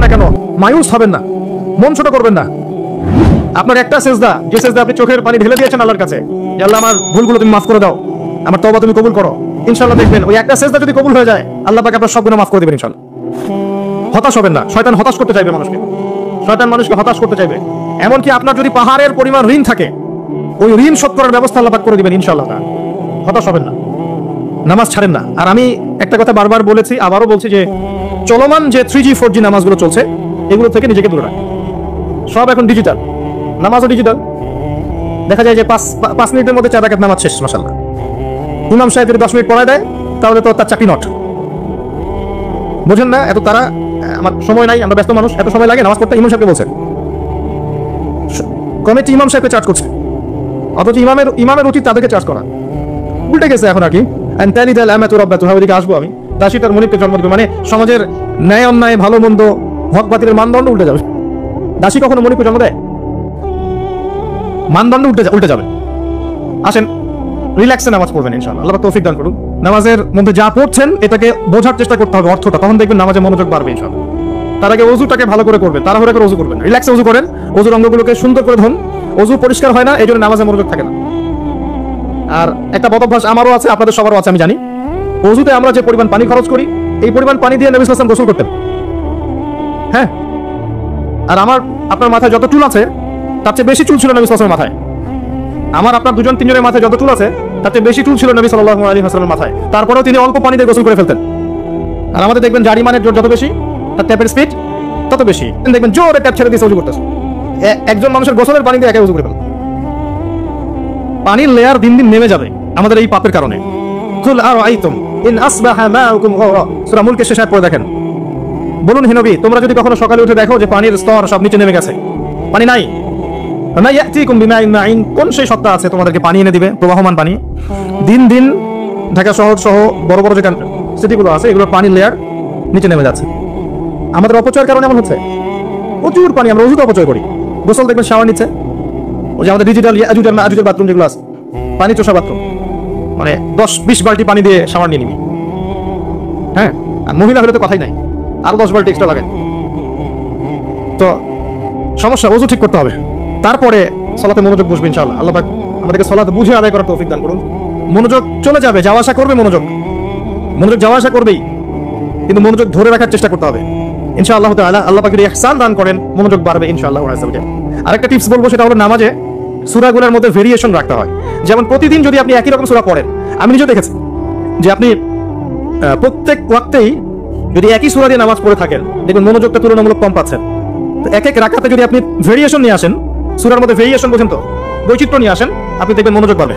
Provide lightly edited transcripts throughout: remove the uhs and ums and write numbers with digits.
না কেন মায়ুস হবেন না, মন ছোট করবেন না। আপনার একটা সেজদা, যে সেজদা আপনি চোখের পানি ঢেলে দিয়েছেন আল্লাহর কাছে, যে আল্লাহ আমার ভুলগুলো তুমি মাফ করে দাও, আমার তওবা তুমি কবুল করো, ইনশাআল্লাহ দেখবেন ওই একটা সেজদা যদি কবুল হয়ে যায় আল্লাহ পাক আপনার সব গুনাহ মাফ করে দিবেন ইনশাআল্লাহ। হতাশ হবেন না, শয়তান হতাশ করতে চাইবে মানুষকে, শয়তান মানুষকে হতাশ করতে চাইবে। এমনকি আপনার যদি পাহাড়ের পরিমাণ ঋণ থাকে, ওই ঋণ শোধ করার ব্যবস্থা আল্লাহ পাক করে দিবেন ইনশাআল্লাহ। হতাশ হবেন না, নামাজ ছাড়েন না। আর আমি একটা কথা বারবার বলেছি, আবারও বলছি, যে চলমান যে 3G 4G নামাজগুলো চলছে এগুলো থেকে নিজেকে দূরে রাখ। সব এখন ডিজিটাল, নামাজও ডিজিটাল। দেখা যায় যে 5 মিনিটের মধ্যে 4 রাকাত নামাজ শেষ, মাশাআল্লাহ। ইমাম সাহেব যদি 10 মিনিট পড়ায় দেয় তাহলে তো তার চাকরি নট। বুঝেন না? এত তারা, আমার সময় নাই, আমরা ব্যস্ত মানুষ, এত সময় লাগে নামাজ পড়তে। ইমাম সাহেবকে বলছে, কমিটি ইমাম সাহেবকে চার্জ করছে, অথচ ইমামের উচিত তাদেরকে চার্জ করা। উল্টে গেছে এখন আর কি। ওদিকে আসবো আমি, দাসী তার মনিবকে জন্ম দেবে, মানে সমাজের ন্যায় অন্যায় ভালো মন্দ হক বাতিলের মানদণ্ড উল্টে যাবে। দাসী কখনো মনিবকে জন্ম দেয়? মানদণ্ড উল্টে যাবে। আসেন রিল্যাক্সে নামাজ পড়বেন ইনশাআল্লাহ, আল্লাহ তৌফিক দান করুন। নামাজের মধ্যে যা পড়ছেন এটাকে বোঝার চেষ্টা করতে হবে অর্থটা, তখন দেখবেন নামাজে মনোযোগ বাড়বে ইনশাআল্লাহ। তার আগে ওযুটাকে ভালো করে করবেন, তাড়াহুড়া করে ওযু করবেন, রিল্যাক্সে ওযু করেন, ওযুর অঙ্গগুলোকে সুন্দর করে ধরুন। ওযু পরিষ্কার হয় না, এই জন্য নামাজে মনোযোগ থাকে না। আর একটা বদ অভ্যাস আমারও আছে, আপনাদের সবারও আছে আমি জানি, ওযুতে আমরা যে পরিমাণ পানি খরচ করি, এই পরিমাণ পানি দিয়ে নবী সাল্লাল্লাহু আলাইহি ওয়াসাল্লাম গোসল করতেন। হ্যাঁ, আর আপনার মাথায় যত চুল আছে তার চেয়ে বেশি চুল ছিল নবী সাল্লাল্লাহু আলাইহি ওয়াসাল্লামের মাথায়। আমার আপনার দুজন তিনজনের মাথায় যত চুল আছে তার চেয়ে বেশি চুল ছিল নবী সাল্লাল্লাহু আলাইহি ওয়াসাল্লামের মাথায়। তারপরেও তিনি অল্প পানি দিয়ে গোসল করে ফেলতেন। আর আমাদের দেখবেন জারিমানের জোর যত বেশি, তার ট্যাপের স্পিড তত বেশি। দেখবেন জোরে ট্যাপ ছেড়ে দিয়ে ওযু করতেছে, একজন মানুষের গোসলের পানি দিয়ে একাই ওযু করে ফেলে। পানির লেয়ার দিন দিন নেমে যাবে আমাদের এই পাপের কারণে। কুল আরাইতুম ইন আসবাহা মাউকুম গাওরা, সূরা মুলকের শেষ আয়াত পড়ে দেখেন। বলুন হে নবী, তোমরা যদি কখনো সকালে উঠে দেখো যে পানির স্তর সব নিচে নেমে গেছে, পানি নাই, মা ইয়াতিকুম বিমাইন মাইন, কোন সেই সত্তা আছে তোমাদেরকে পানি এনে দিবে, প্রবাহমান পানি। দিন দিন ঢাকা শহর সহ বড় বড় যে সিটিগুলো আছে এগুলোর পানির লেয়ার নিচে নেমে যাচ্ছে। আমাদের অপচয়ের কারণে এমন হচ্ছে। প্রচুর পানি আমরা ওযুতে অপচয় করি। গোসল দেখবেন শাওয়ার নিচ্ছে, ওই যে আমাদের ডিজিটাল আজুজের বাথরুম যেগুলো আছে, পানি চোষা বাথরুম, মানে 10-20 বালতি পানি দিয়ে শাওয়ার নিয়ে নিবি। হ্যাঁ, আর মহিলা হলে তো কথাই নাই, আরো 10 বালতি এক্সট্রা লাগে। তো সমস্যা, ওযু ঠিক করতে হবে, তারপরে সালাতে মনোযোগ বসবে ইনশাআল্লাহ। আল্লাহ পাক আমাদেরকে সালাত বুঝে আদায় করার তৌফিক দান করুন। মনোযোগ চলে যাবে, যাওয়া আসা করবে, মনোযোগ যাওয়া আসা করবেই, কিন্তু মনোযোগ ধরে রাখার চেষ্টা করতে হবে ইনশাআল্লাহ তাআলা। আল্লাহ পাক যদি ইহসান দান করেন মনোযোগ বাড়বে ইনশাআল্লাহ। আরেকটা টিপস বলবো, সেটা হলো নামাজে সূরাগুলোর মধ্যে ভেরিয়েশন রাখতে হয়। যেমন প্রতিদিন যদি আপনি একই রকম সূরা পড়েন, আমি নিজে দেখেছি যে আপনি প্রত্যেক ওয়াক্তেই যদি একই সূরা দিয়ে নামাজ পড়ে থাকেন, দেখবেন মনোযোগটা তুলনামূলক কম পাচ্ছেন। তো এক এক রাকাতে যদি আপনি ভেরিয়েশন নিয়ে আসেন, সূরার মধ্যে ভেরিয়েশন বোঝেন তো, বৈচিত্র্য নিয়ে আসেন, আপনি দেখবেন মনোযোগ পাবে।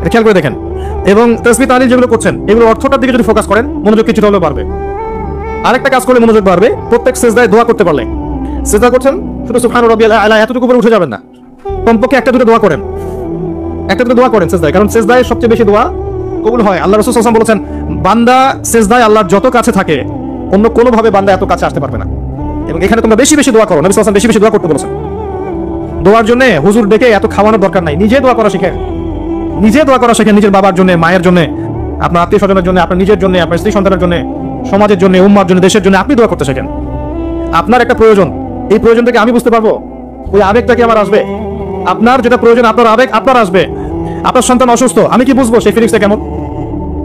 এটা খেয়াল করে দেখেন। এবং তাসবিহ তাহলিল যেগুলো করছেন এগুলো অর্থটার দিকে যদি ফোকাস করেন মনোযোগ কিছুটা হলেও বাড়বে। আরেকটা কাজ করলে মনোযোগ বাড়বে, প্রত্যেক সিজদায় দোয়া করতে পারলে। সিজদা করছেন, শুধু সুবহান রাব্বিয়াল আলা এতটুকু উপরে উঠে যাবেন না, কমপক্ষে একটা দুটো দোয়া করেন, সিজদায়, কারণ সিজদায় সবচেয়ে বেশি দোয়া কবুল হয়। আল্লাহ রাসূল সাল্লাল্লাহু আলাইহি ওয়াসাল্লাম বলেছেন, বান্দা সিজদায় আল্লাহর যত কাছে থাকে অন্য কোনো ভাবে বান্দা এত কাছে আসতে পারবে না। এবং এখানে তোমরা বেশি বেশি দোয়া করো, নবী সাল্লাল্লাহু আলাইহি ওয়াসাল্লাম বেশি বেশি দোয়া করতে বলেছেন। দোয়ার জন্য হুজুর ডেকে এত খাওয়ানোর দরকার নাই, নিজে দোয়া করা শিখেন, নিজে দোয়া করা শিখেন। নিজের বাবার জন্য, মায়ের জন্য, আপনার আত্মীয় স্বজনের জন্য, আপনার নিজের জন্য, আপনার স্ত্রী সন্তানের জন্য, সমাজের জন্য, উম্মার জন্য, দেশের জন্য আপনি দোয়া করতে শেখেন। আপনার একটা প্রয়োজন, এই প্রয়োজনটাকে আমি বুঝতে পারবো, ওই আবেগটাকে আমার আসবে। আপনার যেটা প্রয়োজন, আপনার আবেগ আপনার আসবে। আপনার সন্তান অসুস্থ, আমি কি বুঝবো সেই ফিলিংসটা কেমন,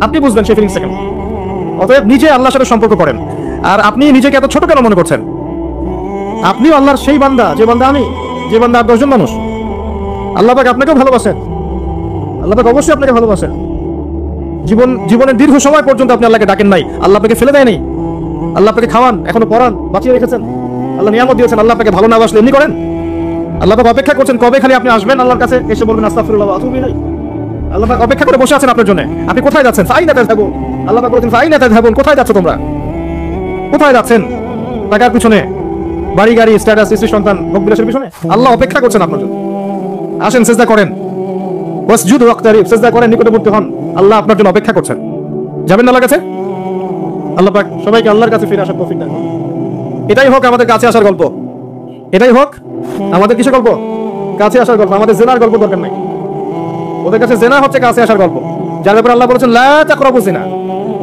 আপনি বুঝবেন সেই ফিলিংসটা কেমন। অতএব নিজে আল্লাহর সাথে সম্পর্ক করেন। আর আপনি নিজেকে এত ছোট কেন মনে করছেন? আপনিও আল্লাহর সেই বান্দা, যে বান্দা আমি, যে বান্দা আর 10 জন মানুষ। আল্লাহ পাক আপনাকেও ভালোবাসেন, আল্লাহ পাক অবশ্যই আপনাকে ভালোবাসেন। জীবনের দীর্ঘ সময় পর্যন্ত আপনি আল্লাহকে ডাকেন নাই, আল্লাহ আপনাকে ফেলে দেয় নাই। আল্লাহ আপনাকে খাওয়ান, এখনো পড়ান, বাঁচিয়ে রেখেছেন, আল্লাহ নিয়ামত দিয়েছেন। আল্লাহ আপনাকে ভালো না বাসলে এমনি করেন? আল্লাহ পাক অপেক্ষা করছেন কবে খালি আপনি আসবেন আল্লাহর কাছে, এসে বলবেন আস্তাগফিরুল্লাহ ওয়া আতুবু ইলাইহি। আল্লাহ পাক অপেক্ষা করে বসে আছেন আপনার জন্য। আপনি কোথায় যাচ্ছেন? ফাইনা তাযহাবুন। আল্লাহ পাক বলেছেন ফাইনা তাযহাবুন, কোথায় যাচ্ছ তোমরা? কোথায় যাচ্ছেন? টাকার পিছনে, বাড়ি গাড়ি, স্ট্যাটাস, স্ত্রী সন্তান, ভোগবিলাসের পিছনে? আল্লাহ অপেক্ষা করছেন আপনার জন্য। আসেন সিজদা করেন, ওয়াসজুদু ওয়াকতারিব, সিজদা করেন, নিকটবর্তী হন। আল্লাহ আপনার জন্য অপেক্ষা করছেন। যাবেন না আল্লাহর কাছে? আল্লাহ পাক সবাইকে আল্লাহর কাছে ফিরে আসার তৌফিক দান করুন। এটাই হোক আমাদের কাছে আসার গল্প, এটাই হোক আমাদের কিসের গল্প? কাছে আসার গল্প। আমাদের জেনার গল্প দরকার নাই। ওদের কাছে জেনা হচ্ছে কাছে আসার গল্প, যার ব্যাপারে আল্লাহ বলেছেন লা তাকরাবু জিনা,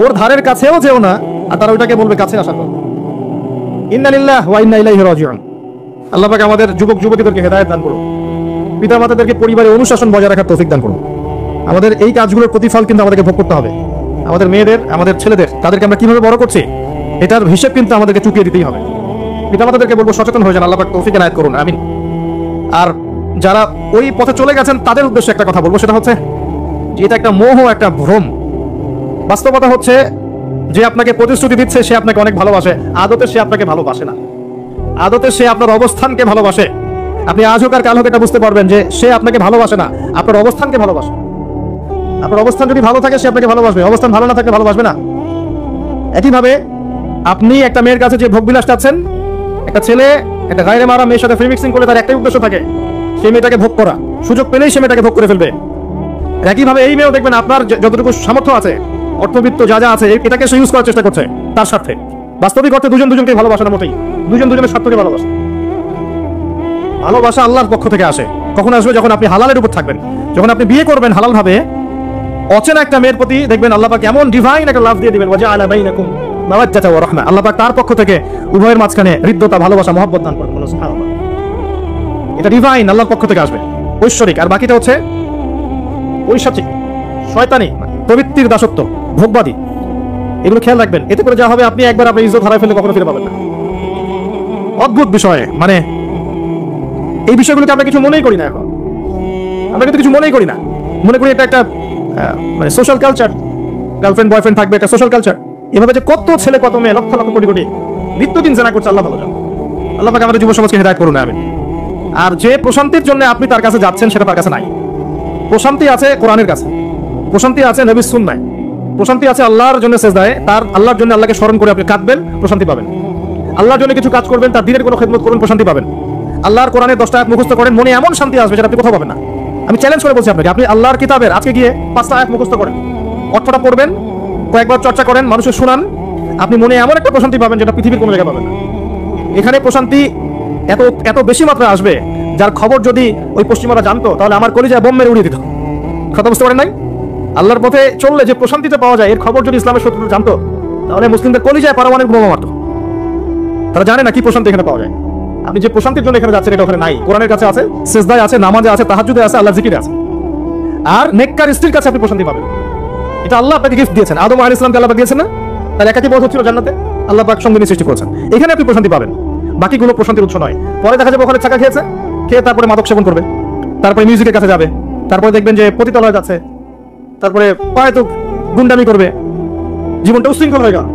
ওর ধারের কাছেও যেও না, আর তারা ওইটাকে বলবে কাছে আসার গল্প। ইন্না লিল্লাহি ওয়া ইন্না ইলাইহি রাজিউন। আল্লাহ পাক আমাদের যুবক যুবতীদেরকে হেদায়েত দান করুন, পিতামাতাদেরকে পরিবারে অনুশাসন বজায় রাখার তৌফিক দান করুন। আমাদের এই কাজগুলোর প্রতিফল কিন্তু আমাদেরকে ভোগ করতে হবে। আমাদের মেয়েদের, আমাদের ছেলেদের, তাদেরকে আমরা কিভাবে বড় করছি এটার হিসেব কিন্তু আমাদেরকে চুকিয়ে দিতেই হবে। পিতামাতাদেরকে বলবো সচেতন হয়ে যান, আল্লাহ পাক তৌফিক এনায়েত করুন, আমিন। আর যারা ওই পথে চলে গেছেন তাদের উদ্দেশ্যে একটা কথা বলবো, সেটা হচ্ছে যে এটা একটা মোহ, একটা ভ্রম। বাস্তবতা হচ্ছে যে আপনাকে প্রতিশ্রুতি দিচ্ছে সে আপনাকে অনেক ভালোবাসে, আদতে সে আপনাকে ভালোবাসে না। আদতে সে আপনার অবস্থানকে ভালোবাসে। আপনি আজ হোক আর কাল হোক এটা বুঝতে পারবেন যে সে আপনাকে ভালোবাসে না, আপনার অবস্থানকে ভালোবাসে। আপনার অবস্থান যদি ভালো থাকে সে আপনাকে ভালোবাসবে, অবস্থান ভালো না থাকলে ভালোবাসবে না। একইভাবে আপনি একটা মেয়ের কাছে যে ভোগবিলাস চাচ্ছেন, একটা ছেলে একটা গায়রে মারা মেয়ের সাথে ফ্রি মিক্সিং করে তার একটাই উদ্দেশ্য থাকে, সেই মেয়েটাকে ভোগ করা, সুযোগ পেলেই সে মেয়েটাকে ভোগ করে ফেলবে। একইভাবে এই মেয়েও দেখবেন আপনার যতটুকু সামর্থ্য আছে, অর্থবিত্ত যা যা আছে, এটাকে সে ইউজ করার চেষ্টা করছে তার স্বার্থে। বাস্তবিক অর্থে দুজন দুজনকে ভালোবাসে না মোটেই, দুজন দুজনের স্বার্থকে ভালোবাসে। ভালোবাসা আল্লাহর পক্ষ থেকে আসে। কখন আসবে? যখন আপনি হালালের উপর থাকবেন, যখন আপনি বিয়ে করবেন হালাল ভাবে। অচেনা একটা মেয়ের প্রতি দেখবেন আল্লাহ পাক এমন ডিভাইন একটা লাভ দিয়ে দিবেন, ওয়াজআলা বাইনাকুম মাওয়াজ্জাতা ওয়া রাহমা। আল্লাহ পাক তার পক্ষ থেকে উভয়ের মাঝখানে হৃদ্যতা, ভালোবাসা, মহব্বত দান করবেন। সুবহানাল্লাহ, এটা ডিভাইন আল্লাহর পক্ষ থেকে আসবে, ঐশ্বরিক। আর বাকিটা হচ্ছে ঐশাচিক, শয়তানি, প্রবৃত্তির দাসত্ব, ভোগবাদী। এগুলো খেয়াল রাখবেন। এতে করে যা হবে, আপনি একবার আপনার ইজ্জত হারাই ফেললে কখনো ফিরে পাবেন না। অদ্ভুত বিষয়, মানে এই বিষয়গুলোকে আমরা কিছু মনেই করি না। এখন আমরা কিন্তু কিছু মনেই করি না, মনে করি এটা একটা মানে সোশ্যাল কালচার। গার্লফ্রেন্ড বয়ফ্রেন্ড থাকবে, একটা সোশ্যাল কালচার। এভাবে যে কত ছেলে কত মেয়ে, লক্ষ লক্ষ কোটি কোটি নিত্যদিন জানা করছে, আল্লাহ ভালো জানে। আল্লাহ পাক আমাদের যুব সমাজকে হেদায়েত করুন, আমিন। আর যে প্রশান্তির জন্য আপনি তার কাছে যাচ্ছেন সেটা তার কাছে নাই। প্রশান্তি আছে কোরআনের কাছে, প্রশান্তি আছে নবীর সুন্নাহয়, প্রশান্তি আছে আল্লাহর জন্য সেজদায়। তার আল্লাহর জন্য আল্লাহকে স্মরণ করে আপনি কাঁদবেন, প্রশান্তি পাবেন। আল্লাহর জন্য কিছু কাজ করবেন, তার দ্বীনের কোনো খেদমত করুন, প্রশান্তি পাবেন। আল্লাহর কোরআনের 10টা আয়াত মুখস্থ করেন, মনে এমন শান্তি আসবে যেটা আপনি কোথাও পাবেন না। আমি চ্যালেঞ্জ করে বলছি আপনাকে, আপনি আল্লাহর কিতাবের আজকে গিয়ে 5টা আয়াত মুখস্থ করেন, অর্থটা পড়বেন, কয়েকবার চর্চা করেন, মানুষের শুনান, আপনি মনে এমন একটা প্রশান্তি পাবেন যেটা পৃথিবীর কোনো জায়গায় পাবেন না। এখানে প্রশান্তি এত এত বেশি মাত্রায় আসবে, যার খবর যদি ওই পশ্চিমারা জানতো তাহলে আমার কলিজায় বোম মেরে উড়িয়ে দিত। কথা বুঝতে পারেন নাই? আল্লাহর পথে চললে যে প্রশান্তিতে পাওয়া যায়, এর খবর যদি ইসলামের শত্রুরা জানতো তাহলে মুসলিমদের কলিজায় পারমাণবিক বোমা মারতো। তারা জানে না কি প্রশান্তি এখানে পাওয়া যায়। আপনি যে প্রশান্তির জন্য এখানে যাচ্ছেন এটা ওখানে নাই। কোরআনের কাছে আছে, সিজদায় আছে, নামাজে আছে, তাহাজ্জুদে আছে, আল্লাহর জিকিরে আছে। আর নেককার স্ত্রীর কাছে আপনি প্রশান্তি পাবেন। এটা আল্লাহ আপনাকে গিফট দিয়েছেন। আদম আলাইহিস সালামকে আল্লাহ পাক দিয়েছেন না? তার একাকী পথ হচ্ছিল জান্নাতে, আল্লাহ পাক সঙ্গিনী সৃষ্টি করেছেন। এখানে আপনি প্রশান্তি পাবেন, বাকিগুলো প্রশান্তির উৎস নয়। পরে দেখা যাবে ওখানে ছাকা খেয়েছে, খেয়ে তারপরে মাদক সেবন করবে, তারপরে মিউজিকের কাছে যাবে, তারপরে দেখবেন যে পতিতালয়ে যাচ্ছে, তারপরে পায়ে তো গুন্ডামি করবে, জীবনটা উশৃঙ্খল হয়ে গেল।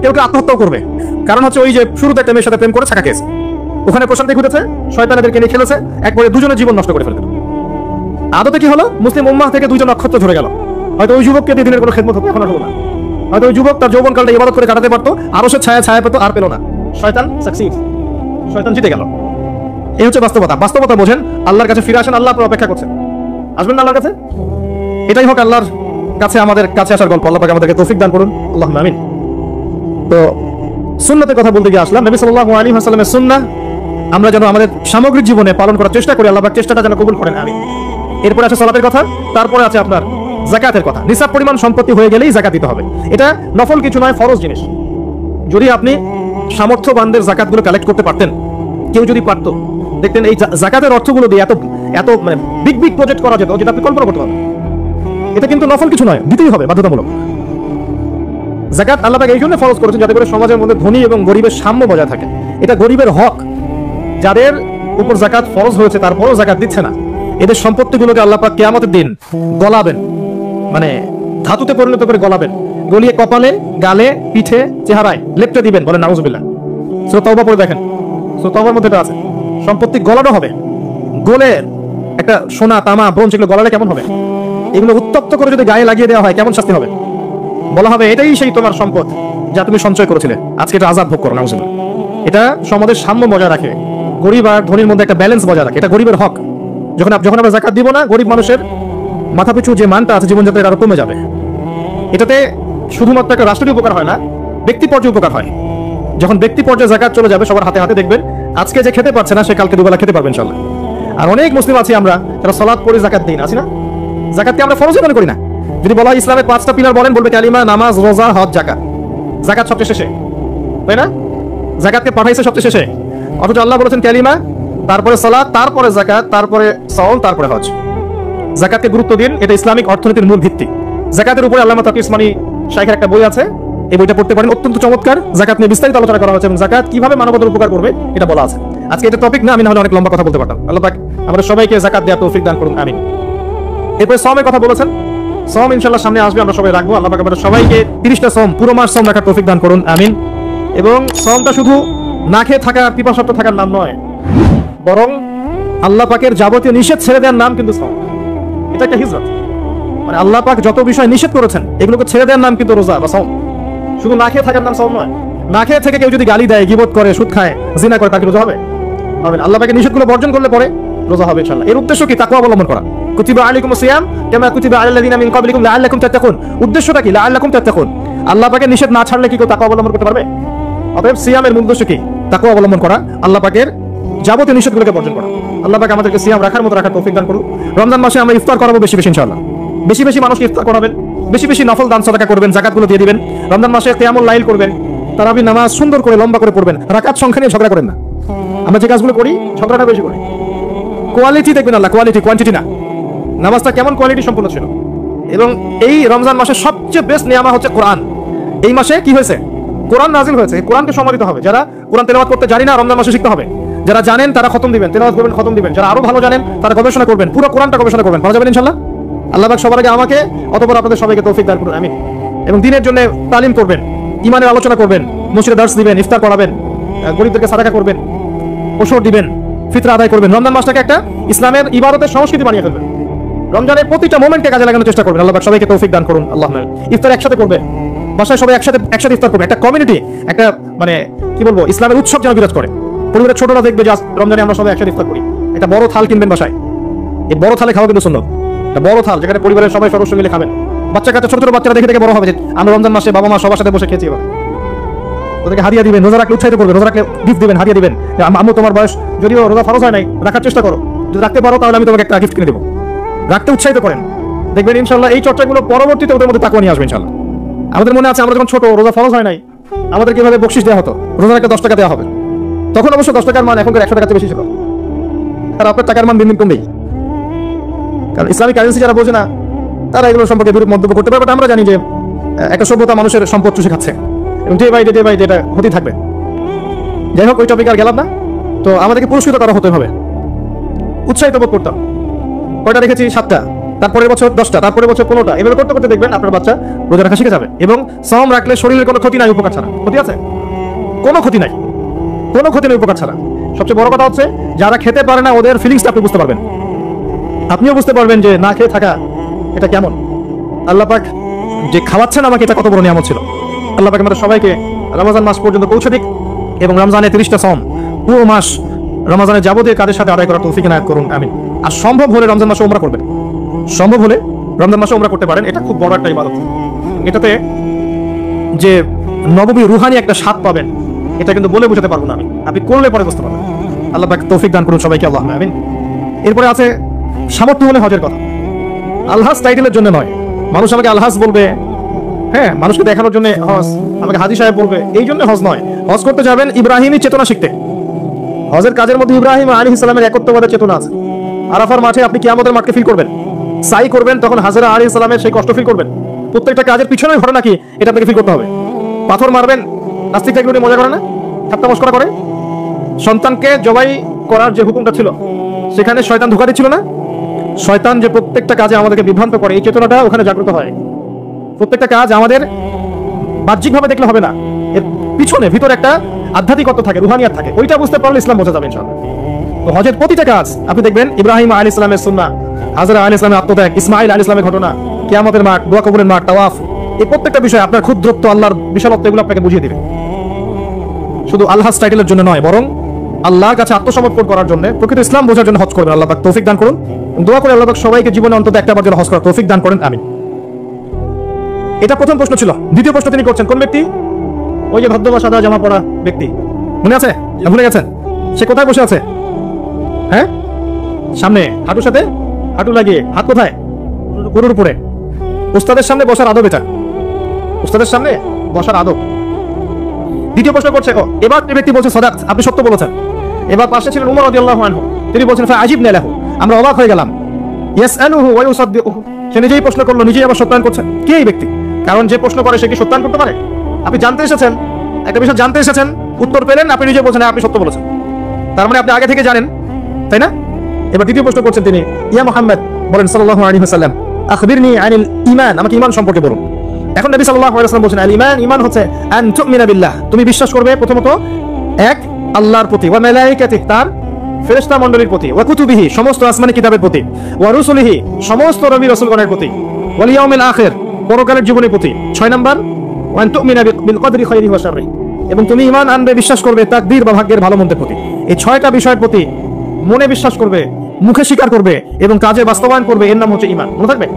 কেউ কেউ আত্মহত্যাও করবে। কারণ হচ্ছে ওই যে শুরুতে একটা মেয়ের সাথে প্রেম করে ছাকা খেয়েছে, ওখানে প্রশান্তি ঘটেছে, শয়তানেদেরকে নিয়ে খেলেছে, একবারে দুজনের জীবন নষ্ট করে ফেলতে। আদতে কি হলো? মুসলিম উম্মাহ থেকে দুইজন নক্ষত্র ধরে গেল। হয়তো ওই যুবককে দিয়ে দিনের কোনো খেদমত হতো, এখন আর হলো না। হয়তো ওই যুবক তার যৌবনকালটা ইবাদত করে কাটাতে পারতো, আরো সে ছায়া ছায়া পেতো, আর পেল না। শয়তান সাকসিড, শয়তান জিতে গেল। এই হচ্ছে বাস্তবতা। বাস্তবতা বোঝেন, আল্লাহর কাছে ফিরে আসেন, আল্লাহ আপনার অপেক্ষা করছেন। আসবেন না আল্লাহর কাছে? এটাই হোক আল্লাহর কাছে আমাদের কাছে আসার গল্প। আল্লাহ পাক আমাদেরকে তৌফিক দান করুন, আল্লাহুম্মা আমিন। তো সুন্নতের কথা বলতে গিয়ে আসলাম। নবী সাল্লাল্লাহু আলাইহি ওয়াসাল্লামের সুন্নাহ আমরা যেন আমাদের সামগ্রিক জীবনে পালন করার চেষ্টা করি, আল্লাহ পাক চেষ্টাটা যেন কবুল করেন, আমিন। এরপরে আছে সালাতের কথা, তারপরে আছে আপনার যাকাতের কথা। নিসাব পরিমাণ সম্পত্তি হয়ে গেলেই যাকাত দিতে হবে। এটা নফল কিছু নয়, ফরজ জিনিস। যদি আপনি সামর্থ্যবানদের যাকাতগুলো কালেক্ট করতে পারতেন, কেউ যদি পারতো, দেখতেন এই যাকাতের অর্থগুলো দিয়ে এত এত মানে বিগ বিগ প্রজেক্ট করা যেত যেটা আপনি কল্পনা করতে পারবেন। এটা কিন্তু নফল কিছু নয়, দিতেই হবে, বাধ্যতামূলক। যাকাত আল্লাহ পাক এই জন্য ফরজ করেছেন যাতে করে সমাজের মধ্যে ধনী এবং গরিবের সাম্য বজায় থাকে। এটা গরিবের হক। যাদের উপর যাকাত ফরজ হয়েছে তারপরও যাকাত দিচ্ছে না, এদের সম্পত্তিগুলোকে আল্লাহ পাক কিয়ামতের দিন গলাবেন, মানে ধাতুতে পরিণত করে গলাবেন, গলিয়ে কপালে, গালে, পিঠে, চেহারায় লেপটে দিবেন। বলেন নাউজুবিল্লাহ। সূরা তাওবা পড়ে দেখেন, সূরা তাওবার মধ্যে এটা আছে। সম্পত্তি গলানো হবে, গলে একটা সোনা, তামা, ব্রোঞ্জ এগুলো গলালে কেমন হবে? এগুলো উত্তপ্ত করে যদি গায়ে লাগিয়ে দেওয়া হয় কেমন শাস্তি হবে? বলা হবে এটাই সেই তোমার সম্পদ যা তুমি সঞ্চয় করেছিলে, আজকে এটা আযাব ভোগ করো। নাউজুবিল্লাহ। এটা সমাজের সাম্য বজায় রাখে, গরিব আর ধনীর মধ্যে একটা ব্যালেন্স বজায় রাখে। এটা গরিবের হক। যখন আমরা যাকাত দিব না, গরিব মানুষের মাথাপিছু যে মানটা আছে জীবনযাত্রার আরো কমে যাবে। এটাতে শুধুমাত্র একটা রাষ্ট্রীয় উপকার হয় না, ব্যক্তি পর্যায়ে উপকার হয়। যখন ব্যক্তি পর্যায়ে যাকাত চলে যাবে সবার হাতে হাতে, দেখবেন আজকে যে খেতে পারছে না সে কালকে দুবেলা খেতে পারবে ইনশাআল্লাহ। আর অনেক মুসলিম আছি আমরা যারা সালাত পড়ে যাকাত দিই না, আছি না? যাকাতকে আমরা ফরজ মনে করি না। যদি বলা হয় ইসলামের 5টা পিলার বলেন, বলবে কালিমা, নামাজ, রোজা, হজ, যাকাত। যাকাত সবচেয়ে শেষে, তাই না? যাকাতকে পাঠাইছে সবচেয়ে শেষে, অথচ আল্লাহ বলেছেন কালিমা, তারপরে সালাত, তারপরে যাকাত, তারপরে সাওম, তারপরে হজ। যাকাতকে গুরুত্ব দিন, এটা ইসলামিক অর্থনীতির মূল ভিত্তি। যাকাতের উপরে আল্লামা তাকি উসমানী শাইখের একটা বই আছে, এই বইটা পড়তে পারেন, অত্যন্ত চমৎকার। যাকাত নিয়ে বিস্তারিত আলোচনা করা হয়েছে এবং যাকাত কিভাবে মানবতার উপকার করবে এটা বলা আছে। আজকে এটা টপিক না, আমি না হলে অনেক লম্বা কথা বলতে পারতাম। আল্লাহ পাক আমাদের সবাইকে যাকাত দেওয়ার তৌফিক দান করুন, আমিন। এরপরে সাওমের কথা বলেছেন, সাওম ইনশাআল্লাহ সামনে আসবে, আমরা সবাই রাখবো। আল্লাহ পাক আমাদের সবাইকে 30টা সাওম, পুরো মাস সাওম রাখার তৌফিক দান করুন, আমিন। এবং সাওমটা শুধু না খেয়ে থাকা, পিপাসার্ত থাকার নাম নয়, বরং আল্লাহ পাকের যাবতীয় নিষেধ ছেড়ে দেওয়ার নাম কিন্তু সাওম। এটা একটা হিজরত, মানে আল্লাহ পাক যত বিষয় নিষেধ করেছেন এগুলোকে ছেড়ে দেওয়ার নাম কিন্তু রোজা বা সাওম। শুধু না খেয়ে থাকার নাম সাওম নয়। না খেয়ে থেকে কেউ যদি গালি দেয়, গীবত করে, সুদ খায়, জিনা করে, তাকে রোজা হবে? হবে না। আল্লাহ পাকের নিষেধগুলো বর্জন করলে পরে রোজা হবে ইনশাআল্লাহ। এর উদ্দেশ্য কি? তাকওয়া অবলম্বন করা। কুতিবা আলাইকুমুস সিয়াম কামা কুতিবা আলাল লাযিনা মিন ক্বাবলিকুম লাআল্লাকুম তাত্তাকুন। উদ্দেশ্যটা কি? লাআল্লাকুম তাত্তাকুন। আল্লাহ পাকের নিষেধ না ছাড়লে কি কেউ তাকওয়া অবলম্বন করতে পারবে? অতএব সিয়ামের মূল উদ্দেশ্য কি? তাকওয়া অবলম্বন করা, আল্লাহ পাকের যাবতীয় নিষেধগুলোকে বর্জন করা। আল্লাহ পাক আমাদেরকে সিয়াম রাখার মতো রাখার তৌফিক দান করুন। রমজান মাসে আমরা ইফতার করাবো বেশি বেশি ইনশাআল্লাহ। বেশি বেশি মানুষকে ইফতার করাবেন, বেশি বেশি নফল দান সাদাকা করবেন, যাকাতগুলো দিয়ে দিবেন। রমজান মাসে কিয়ামুল লাইল করবেন, তারাবি নামাজ সুন্দর করে লম্বা করে পড়বেন। রাকাত সংখ্যা নিয়ে ঝগড়া করেন না। আমরা যে কাজগুলো করি ঝগড়াটা বেশি করি। কোয়ালিটি দেখবেন আল্লাহ, কোয়ালিটি, কোয়ান্টিটি না। নামাজটা কেমন কোয়ালিটি সম্পূর্ণ ছিল। এবং এই রমজান মাসে সবচেয়ে বেস্ট নিয়ামা হচ্ছে কোরআন। এই মাসে কি হয়েছে? কোরআন নাজিল হয়েছে। কোরআনকে সম্মানিত হবে। যারা কোরআন তেলাওয়াত করতে জানি না, রমজান মাসে শিখতে হবে। যারা জানেন তারা খতম দিবেন, তেলাওয়াত করবেন, খতম দিবেন। যারা আরো ভালো জানেন তারা গবেষণা করবেন, পুরো কোরআনটা গবেষণা করবেন, পাওয়া যাবে ইনশাআল্লাহ। আল্লাহ পাক সবার আগে আমাকে, অতঃপর আপনাদের সবাইকে তৌফিক দান করুন, আমিন। এবং দ্বীনের জন্য তালিম করবেন, ঈমানের আলোচনা করবেন, মসজিদে দার্স দিবেন, ইফতার করাবেন, গরিবদেরকে সাদাকা করবেন, ওসর দিবেন, ফিতরা আদায় করবেন। রমজান মাসটাকে একটা ইসলামের ইবাদতের সংস্কৃতি বানিয়ে ফেলবেন। রমজানের প্রতিটা মোমেন্টকে কাজে লাগানোর চেষ্টা করবেন। আল্লাহ পাক সবাইকে তৌফিক দান করুন, আল্লাহ। ইফতার একসাথে করবেন, বাসায় সবাই একসাথে ইফতার করবে। একটা কমিউনিটি, একটা মানে কি বলবো, ইসলামের উৎসব যেন বিরাজ করে। পরিবারের ছোটরা দেখবে যে রমজানে আমরা সবাই একসাথে ইফতার করি। একটা বড় থাল কিনবেন বাসায়, এই বড় থালে খাওয়া কিন্তু সুন্নাত। একটা বড় থাল যেখানে পরিবারের সবাই সদস্য মিলে খাবেন। বাচ্চা কাচ্চা, ছোট ছোট বাচ্চারা দেখে দেখে বড় হবে যে আমরা রমজান মাসে বাবা মা সবার সাথে বসে খেয়েছি। এবার ওদেরকে হাদিয়া দিবেন, রোজা রাখলে উৎসাহিত করবেন, রোজা রাখলে গিফট দিবেন, হাদিয়া দিবেন। আম্মু তোমার বয়স যদিও রোজা ফরজ হয় নাই, রাখার চেষ্টা করো, যদি রাখতে পারো তাহলে আমি তোমাকে একটা গিফট কিনে দেবো। রাখতে উৎসাহিত করেন, দেখবেন ইনশাআল্লাহ এই চর্চাগুলো পরবর্তীতে ওদের মধ্যে তাকওয়া নিয়ে আসবে ইনশাআল্লাহ। আমাদের মনে আছে আমরা যখন ছোট, রোজা ফরজ হয় নাই, আমাদের কিভাবে বকশিশ দেওয়া হতো, রোজা রাখলে 10 টাকা দেওয়া হবে। তখন অবশ্য 10 টাকার মান এখনকার 100 টাকার বেশি ছিল। আর আপনার টাকার মান দিন দিন কমবেই, কারণ ইসলামিক কারেন্সি যারা বোঝে না তারা এগুলো সম্পর্কে বিরূপ মন্তব্য করতে পারে। বাট আমরা জানি যে একটা সভ্যতা মানুষের সম্পদ চুষে খাচ্ছে এবং ডে বাই ডে এটা হতেই থাকবে। যাই হোক, ওই টপিক আর গেলাম না। তো আমাদেরকে পুরস্কৃত করা হতে হবে, উৎসাহিত বোধ করতাম। কয়টা রেখেছি? 7টা, তারপরের বছর 10টা, তারপরের বছর 15টা। এভাবে করতে করতে দেখবেন আপনার বাচ্চা রোজা রাখা শিখে যাবে। এবং সাওম রাখলে শরীরের কোনো ক্ষতি নাই, উপকার ছাড়া। ক্ষতি আছে? কোনো ক্ষতি নাই, কোনো ক্ষতি নেই উপকার ছাড়া। সবচেয়ে বড় কথা হচ্ছে যারা খেতে পারে না ওদের ফিলিংসটা আপনি বুঝতে পারবেন। আপনিও বুঝতে পারবেন যে না খেয়ে থাকা এটা কেমন। আল্লাহ পাক যে খাওয়াচ্ছেন আমাকে, এটা কত বড় নিয়ামত ছিল। আল্লাহ পাক আমাদের সবাইকে রমজান মাস পর্যন্ত পৌঁছে দিক এবং রমজানের 30টা সাওম পুরো মাস রমজানের যাবতীয় কাজের সাথে আদায় করার তৌফিক ইনায়াত করুন, আমিন। আর সম্ভব হলে রমজান মাসে উমরা করবেন, সম্ভব হলে রমজান মাসে উমরা করতে পারেন। এটা খুব বড় একটা ইবাদত। এটাতে যে নববী রুহানি একটা স্বাদ পাবেন, এটা কিন্তু বলে বোঝাতে পারবো না আমি, আপনি করলে পরে বুঝতে পারবেন। আল্লাহ পাক তৌফিক দান করুন সবাইকে, আল্লাহ, আমিন। এরপরে আছে সামর্থ্য হলে হজের কথা। আলহাজ টাইটেলের জন্য নয়, মানুষ আমাকে আলহাজ বলবে, হ্যাঁ, মানুষকে দেখানোর জন্য হজ, আমাকে হাজী সাহেব বলবে, এই জন্য হজ নয়। হজ করতে যাবেন ইব্রাহিমী চেতনা শিখতে। হজের কাজের মধ্যে ইব্রাহিম আলাইহিস সালামের একত্ববাদের চেতনা আছে। আরাফার মাঠে আপনি কিয়ামতের মাঠকে ফিল করবেন, সাই করবেন, তখন হাজরা আলাইহিস সালামের সেই কষ্ট ফিল করবেন। প্রত্যেকটা কাজের পিছনে ঘটনা কি এটা আপনাকে ফিল করতে হবে। পাথর মারবেন, নাস্তিকরা এগুলো মজা করে না, ঠাট্টা মশকরা করে। সন্তানকে জবাই করার যে হুকুমটা ছিল সেখানে শয়তান ধোঁকা দিচ্ছিল না? শয়তান যে প্রত্যেকটা কাজে আমাদেরকে বিভ্রান্ত করে, এই চেতনাটা ওখানে জাগ্রত হয়। প্রত্যেকটা কাজ আমাদের বাহ্যিকভাবে দেখলে হবে না, এর পিছনে ভিতরে একটা আধ্যাত্মিকত্ব থাকে, রুহানিয়াত থাকে। ওইটা বুঝতে পারলে ইসলাম বোঝা যাবে ইনশাআল্লাহ। তো হজের প্রতিটা কাজ আপনি দেখবেন ইব্রাহিম আলাইহিস সালামের সুন্নাহ, হাজরা আলাইহিস সালামের আত্মত্যাগ, ইসমাঈল আলাইহিস সালামের ঘটনা, কিয়ামতের মাঠ, দোয়া কবুলের মাঠ, তাওয়াফ, এই প্রত্যেকটা বিষয় আপনার ক্ষুদ্রত্ব, আল্লাহর বিশালত্ব, এগুলো আপনাকে বুঝিয়ে দিবে। শুধু আল্লাহর টাইটেলের জন্য নয়, বরং আল্লাহর কাছে আত্মসমর্পণ করার জন্য, প্রকৃত ইসলাম বোঝার জন্য হজ করবেন। আল্লাহ পাক তৌফিক দান করুন। দোয়া করে আল্লাহ পাক সবাইকে জীবনে অন্তত একটা বার হজ করার তৌফিক দান করেন, আমিন। এটা প্রথম প্রশ্ন ছিল। দ্বিতীয় প্রশ্ন তিনি করছেন কোন ব্যক্তি? ওই যে ভদ্র বা সাদা জামা পরা ব্যক্তি, মনে আছে? ভুলে গেছেন? সে কোথায় বসে আছে? হ্যাঁ, সামনে, হাঁটুর সাথে হাঁটু লাগিয়ে। হাত কোথায়? গরুর উপরে। উস্তাদের সামনে বসার আদব এটা, উস্তাদের সামনে বসার আদব। দ্বিতীয় প্রশ্ন করছে, এবার যে ব্যক্তি বলছে সাদাত, আপনি সত্য বলেছেন। এবার পাশে ছিলেন উমর রাদিয়াল্লাহু আনহু, তিনি বলছেন ফাআজিবনা লাহু, আমরা অবাক হয়ে গেলাম। ইয়াসআলুহু ওয়া ইউসাদ্দিকুহু, সে নিজেই প্রশ্ন করলো, নিজেই আবার সত্যায়ন করছে। কে এই ব্যক্তি? কারণ যে প্রশ্ন করে সে কি সত্যায়ন করতে পারে? আপনি জানতে এসেছেন, একটা বিষয় জানতে এসেছেন, উত্তর পেলেন, আপনি নিজে বলছেন আপনি সত্য বলেছেন, তার মানে আপনি আগে থেকে জানেন, তাই না? এবার দ্বিতীয় প্রশ্ন করছেন তিনি, ইয়া মুহাম্মদ বলেন সাল্লাল্লাহু আলাইহি ওয়াসাল্লাম, আখবিরনি আনিল ঈমান, আমাকে ঈমান সম্পর্কে বলুন। এখন নবী সাল্লাল্লাহু আলাইহি ওয়াসাল্লাম বলেন, আল ঈমান, ঈমান হচ্ছে আন তুমিনা বিল্লাহ, তুমি বিশ্বাস করবে প্রথমত এক আল্লাহর প্রতি, ওয়া মালাইকাতিহি, তার ফেরেশতা মণ্ডলীর প্রতি, ওয়া কুতুবিহি, সমস্ত আসমানি কিতাবের প্রতি, ওয়া রুসুলিহি, সমস্ত নবী রাসূলগণের প্রতি, ওয়াল ইয়াউমিল আখির, পরকালের জীবনের প্রতি। 6 নাম্বার ওয়া আন তুমিনা বিল কদরি খাইরিহি ওয়া শাররিহি, এবং তুমি ঈমান আনবে, বিশ্বাস করবে তাকদীর বা ভাগ্যের ভালো মন্দের প্রতি। এই 6টা বিষয়ের প্রতি মনে বিশ্বাস করবে, মুখে স্বীকার করবে এবং কাজে বাস্তবায়ন করবে, এর নাম হচ্ছে ঈমান। মনে থাকবে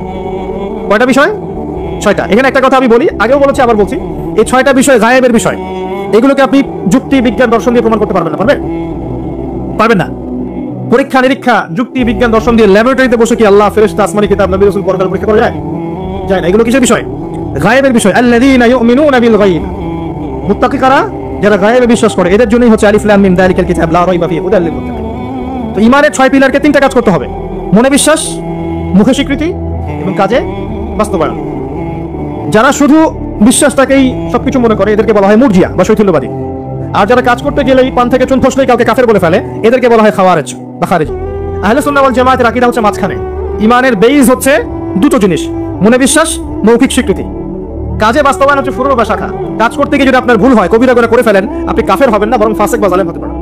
কয়টা বিষয়? 6টা। এখানে একটা কথা আমি বলি, আগেও বলেছি আবার বলছি, এই 6টা বিষয় গায়েবের বিষয়। এগুলোকে আপনি যুক্তি বিজ্ঞান দর্শন দিয়ে প্রমাণ করতে পারবেন না। পারবেন না। পরীক্ষা নিরীক্ষা যুক্তি বিজ্ঞান দর্শন দিয়ে ল্যাবরেটরিতে বসে কি আল্লাহ, ফেরেশতা, আসমানি কিতাব, নবী রাসূল পরকাল পরীক্ষা করা যায়? যায় না। এগুলো কিসের বিষয়? গায়েবের বিষয়। আল্লাযীনা ইউমিনুনা বিল গায়ব, মুত্তাকি কারা? যারা গায়েবে বিশ্বাস করে, এদের জন্যই হচ্ছে আলিফ লাম মিম যালিকাল কিতাব লা রাইবা ফীহি হুদাল লিল মুত্তাকিন। তো ঈমানের 6 পিলারকে 3টা কাজ করতে হবে, মনে বিশ্বাস, মুখে স্বীকৃতি এবং কাজে বাস্তবায়ন। যারা শুধু বিশ্বাসটাকেই সবকিছু মনে করে, এদেরকে বলা হয় মুরজিয়া বা শৈথিল্যবাদী। আর যারা কাজ করতে গেলেই পান থেকে চুন খসলেই কাউকে কাফের বলে ফেলে, এদেরকে বলা হয় খাওয়ারিজ বা খারিজি। আহলে সুন্নাহ ওয়াল জামাতের আকীদা হচ্ছে মাঝখানে। ঈমানের বেইস হচ্ছে দুটো জিনিস, মনে বিশ্বাস, মৌখিক স্বীকৃতি। কাজে বাস্তবায়ন হচ্ছে ফুরু বা শাখা। কাজ করতে গিয়ে যদি আপনার ভুল হয়, কবিরা গুনাহ করে ফেলেন, আপনি কাফের হবেন না, বরং ফাসিক বা জালেম হতে পারেন।